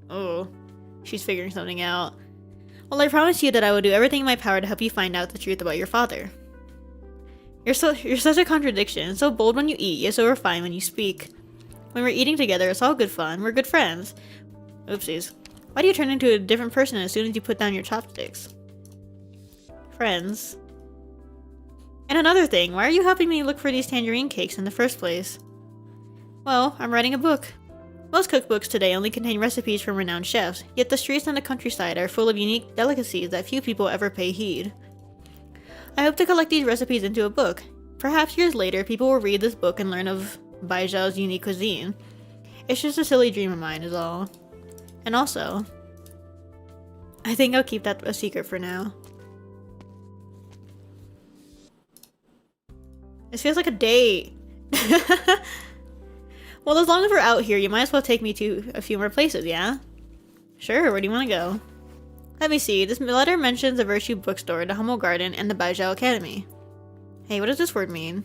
Oh, she's figuring something out. Well, I promised you that I would do everything in my power to help you find out the truth about your father. You're such a contradiction, so bold when you eat, yet so refined when you speak. When we're eating together, it's all good fun. We're good friends. Oopsies. Why do you turn into a different person as soon as you put down your chopsticks? Friends. And another thing, why are you helping me look for these tangerine cakes in the first place? Well, I'm writing a book. Most cookbooks today only contain recipes from renowned chefs, yet the streets and the countryside are full of unique delicacies that few people ever pay heed. I hope to collect these recipes into a book. Perhaps years later, people will read this book and learn of Baijiao's unique cuisine. It's just a silly dream of mine is all. And also, I think I'll keep that a secret for now. This feels like a date. Well, as long as we're out here, you might as well take me to a few more places, yeah? Sure, where do you want to go? Let me see, this letter mentions the Virtue Bookstore, the Hummel Garden, and the Baijiao Academy. Hey, what does this word mean?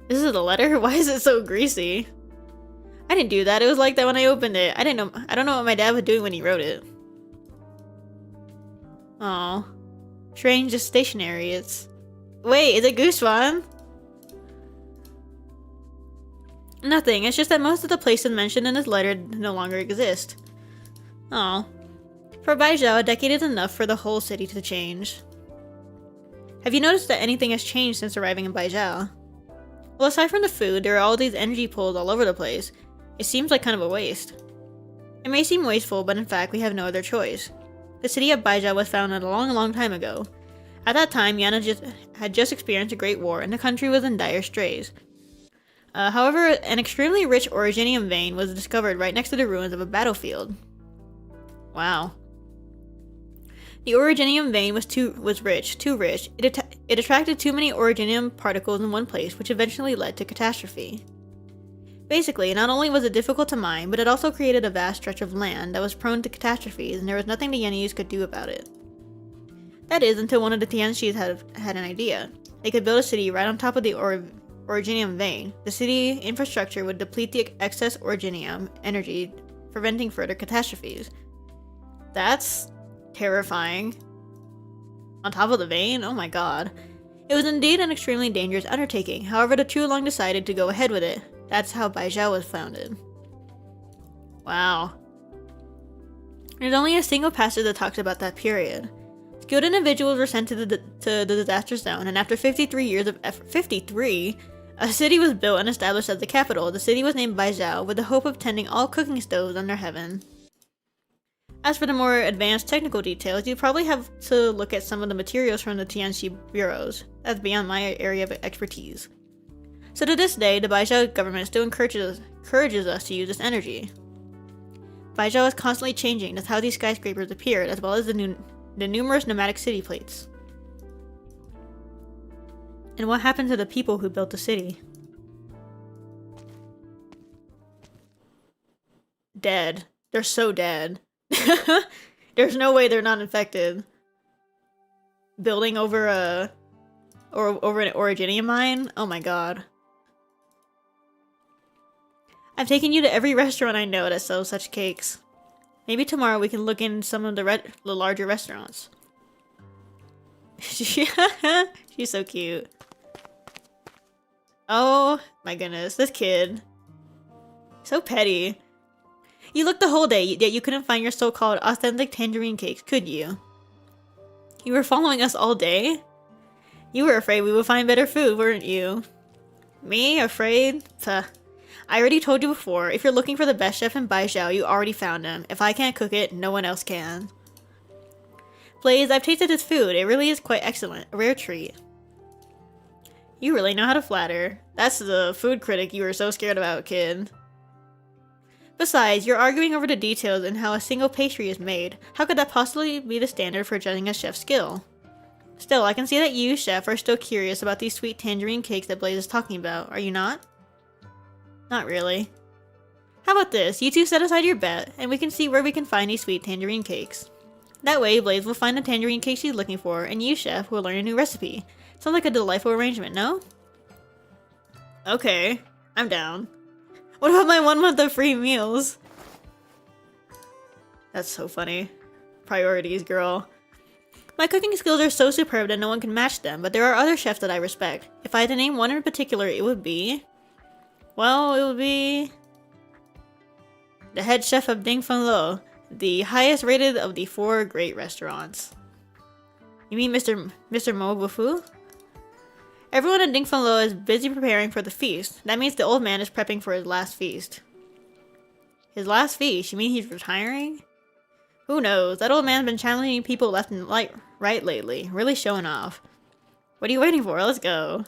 This is the letter? Why is it so greasy? I didn't do that, it was like that when I opened it. I don't know what my dad was doing when he wrote it. Oh, strange, just stationary, it's... Wait, is it Gushwan? Nothing, it's just that most of the places mentioned in this letter no longer exist. Oh. For Baijiao, a decade is enough for the whole city to change. Have you noticed that anything has changed since arriving in Baijiao? Well, aside from the food, there are all these energy pools all over the place. It seems like kind of a waste. It may seem wasteful, but in fact, we have no other choice. The city of Baijiao was founded a long time ago. At that time, Yana had just experienced a great war, and the country was in dire straits. However, an extremely rich originium vein was discovered right next to the ruins of a battlefield. Wow. The originium vein was too rich. It attracted too many originium particles in one place, which eventually led to catastrophe. Basically, not only was it difficult to mine, but it also created a vast stretch of land that was prone to catastrophes, and there was nothing the Yanese could do about it. That is, until one of the Tianxis had an idea. They could build a city right on top of the originium vein. The city infrastructure would deplete the excess originium energy, preventing further catastrophes. That's terrifying. On top of the vein? Oh my god. It was indeed an extremely dangerous undertaking, however the Chulong decided to go ahead with it. That's how Baijiao was founded. Wow. There's only a single passage that talks about that period. Skilled individuals were sent to the disaster zone, and after 53 years of effort, 53? A city was built and established as the capital. The city was named Baijiao, with the hope of tending all cooking stoves under heaven. As for the more advanced technical details, you probably have to look at some of the materials from the Tianxi bureaus. That's beyond my area of expertise. So to this day, the Baijiao government still encourages us to use this energy. Baijiao is constantly changing. That's how these skyscrapers appeared, as well as the numerous nomadic city plates. And what happened to the people who built the city? Dead. They're so dead. There's no way they're not infected. Building over an originium mine? Oh my god. I've taken you to every restaurant I know that sells such cakes. Maybe tomorrow we can look in some of the larger restaurants. She's so cute. Oh my goodness, this kid. So petty. You looked the whole day, yet you couldn't find your so-called authentic tangerine cakes, could you? You were following us all day? You were afraid we would find better food, weren't you? Me? Afraid? Puh. I already told you before, if you're looking for the best chef in Baijiao, you already found him. If I can't cook it, no one else can. Blaze, I've tasted his food. It really is quite excellent. A rare treat. You really know how to flatter. That's the food critic you were so scared about, kid. Besides, you're arguing over the details and how a single pastry is made. How could that possibly be the standard for judging a chef's skill? Still, I can see that you, chef, are still curious about these sweet tangerine cakes that Blaze is talking about. Are you not? Not really. How about this? You two set aside your bet, and we can see where we can find these sweet tangerine cakes. That way, Blaze will find the tangerine cake she's looking for, and you, chef, will learn a new recipe. Sounds like a delightful arrangement, no? Okay, I'm down. What about my 1 month of free meals? That's so funny. Priorities, girl. My cooking skills are so superb that no one can match them, but there are other chefs that I respect. If I had to name one in particular, it would be... Well, it would be... the head chef of Ding Feng Lo, the highest rated of the 4 great restaurants. You mean Mr. Mo Bufu? Everyone at Ding Feng Lo is busy preparing for the feast. That means the old man is prepping for his last feast. His last feast? You mean he's retiring? Who knows? That old man's been challenging people left and right lately. Really showing off. What are you waiting for? Let's go.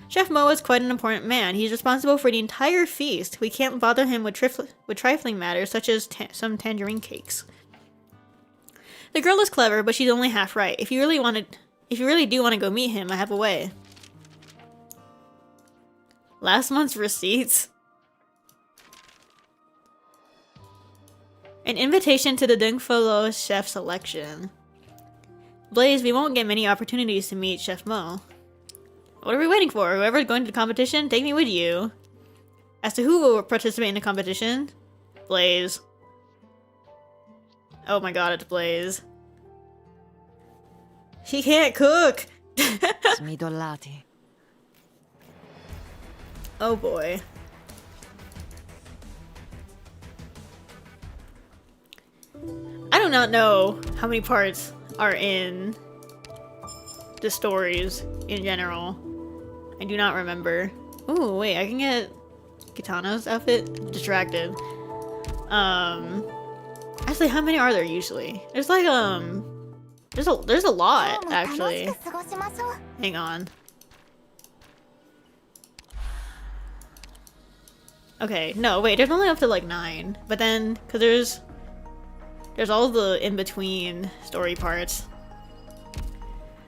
Chef Mo is quite an important man. He's responsible for the entire feast. We can't bother him with trifling matters such as some tangerine cakes. The girl is clever, but she's only half right. If you really do want to go meet him, I have a way. Last month's receipts? An invitation to the Ding Feng Lo chef selection. Blaze, we won't get many opportunities to meet Chef Mo. What are we waiting for? Whoever's going to the competition, take me with you. As to who will participate in the competition, Blaze. Oh my god, it's Blaze. He can't cook! Smidollati. Oh boy. I do not know how many parts are in the stories in general. I do not remember. Ooh, wait, I can get Kitana's outfit? Distracted. Actually, how many are there usually? There's like, there's a lot, actually. Hang on. Okay, no, wait, there's only up to like 9. But then, cause there's all the in-between story parts.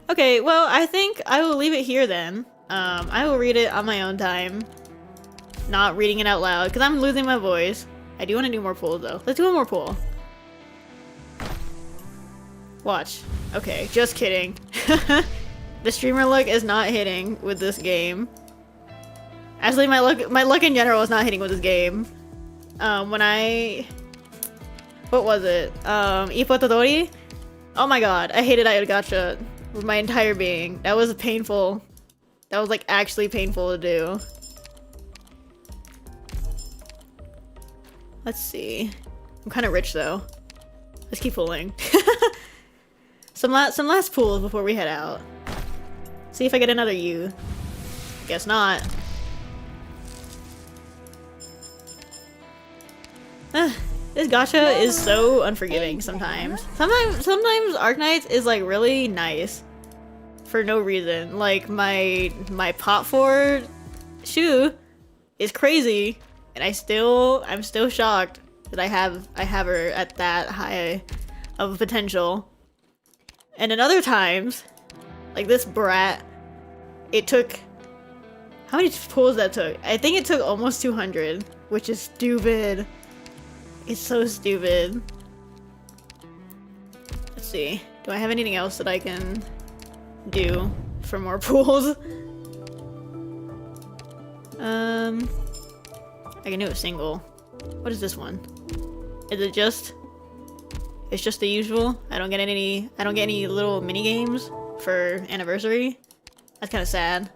Okay, well, I think I will leave it here then. I will read it on my own time. Not reading it out loud, because I'm losing my voice. I do want to do more pulls, though. Let's do one more pull. Watch. Okay, just kidding. The streamer look is not hitting with this game. Actually, my luck in general is not hitting with this game. When I... What was it? Ipotodori? Oh my god, I hated Ayagacha with my entire being. That was painful. That was like actually painful to do. Let's see. I'm kind of rich though. Let's keep pulling. some last pulls before we head out. See if I get another U. Guess not. This gacha is so unforgiving sometimes. Sometimes Arknights is like really nice for no reason. Like my pot forward shoe is crazy, and I'm still shocked that I have her at that high of potential. And then other times, like this brat, it took how many pulls that took? I think it took almost 200, which is stupid. It's so stupid. Let's see. Do I have anything else that I can do for more pools? I can do a single. What is this one? Is it just... It's just the usual? I don't get any little mini games for anniversary? That's kind of sad.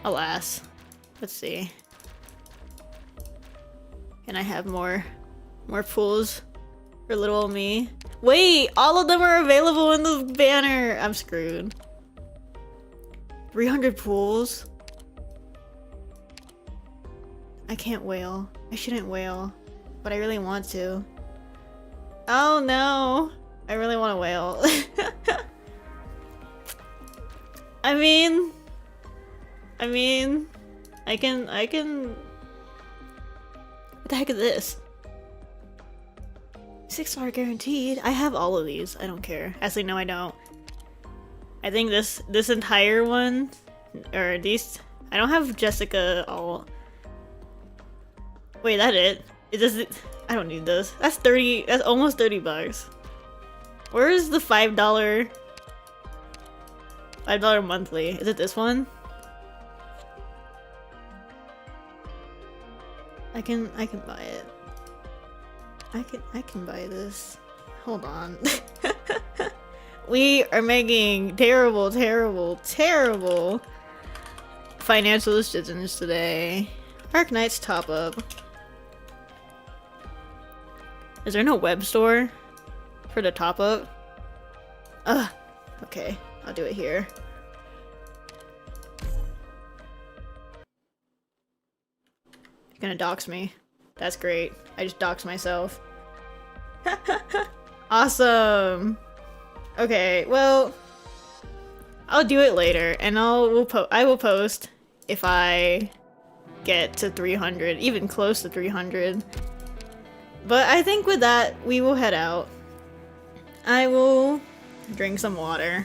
Alas. Let's see. Can I have more pools for little old me? Wait, all of them are available in the banner. I'm screwed. 300 pools? I can't whale. I shouldn't whale. But I really want to. Oh no! I really want to whale. I mean... I can... What the heck is this? 6-star guaranteed. I have all of these. I don't care. Actually, no, I don't. I think this entire one, or these. I don't have Jessica all. Wait, that it? It does. I don't need this. That's 30. That's almost $30. Where is the $5? $5 monthly. Is it this one? I can buy it. I can buy this. Hold on. We are making terrible financial decisions today. Arknights top up. Is there no web store for the top up? Ugh. Okay, I'll do it here. You're gonna dox me. That's great. I just doxed myself. Awesome. Okay, well, I'll do it later, and I will post if I get to 300, even close to 300. But I think with that, we will head out. I will drink some water.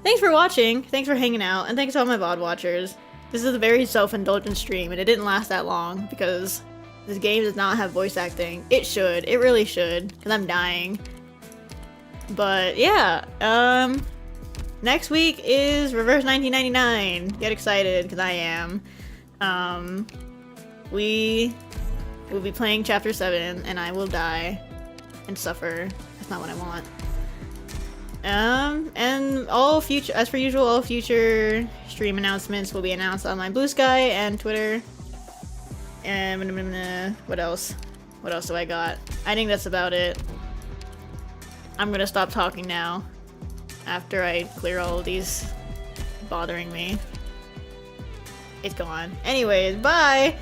Thanks for watching, thanks for hanging out, and thanks to all my VOD watchers. This is a very self-indulgent stream, and it didn't last that long because this game does not have voice acting. It should. It really should, because I'm dying. But yeah, next week is Reverse 1999. Get excited, because I am. We will be playing Chapter 7, and I will die and suffer. That's not what I want. And as per usual, all future stream announcements will be announced on my Blue Sky and Twitter. And what else? What else do I got? I think that's about it. I'm gonna stop talking now after I clear all of these bothering me. It's gone. Anyways, bye!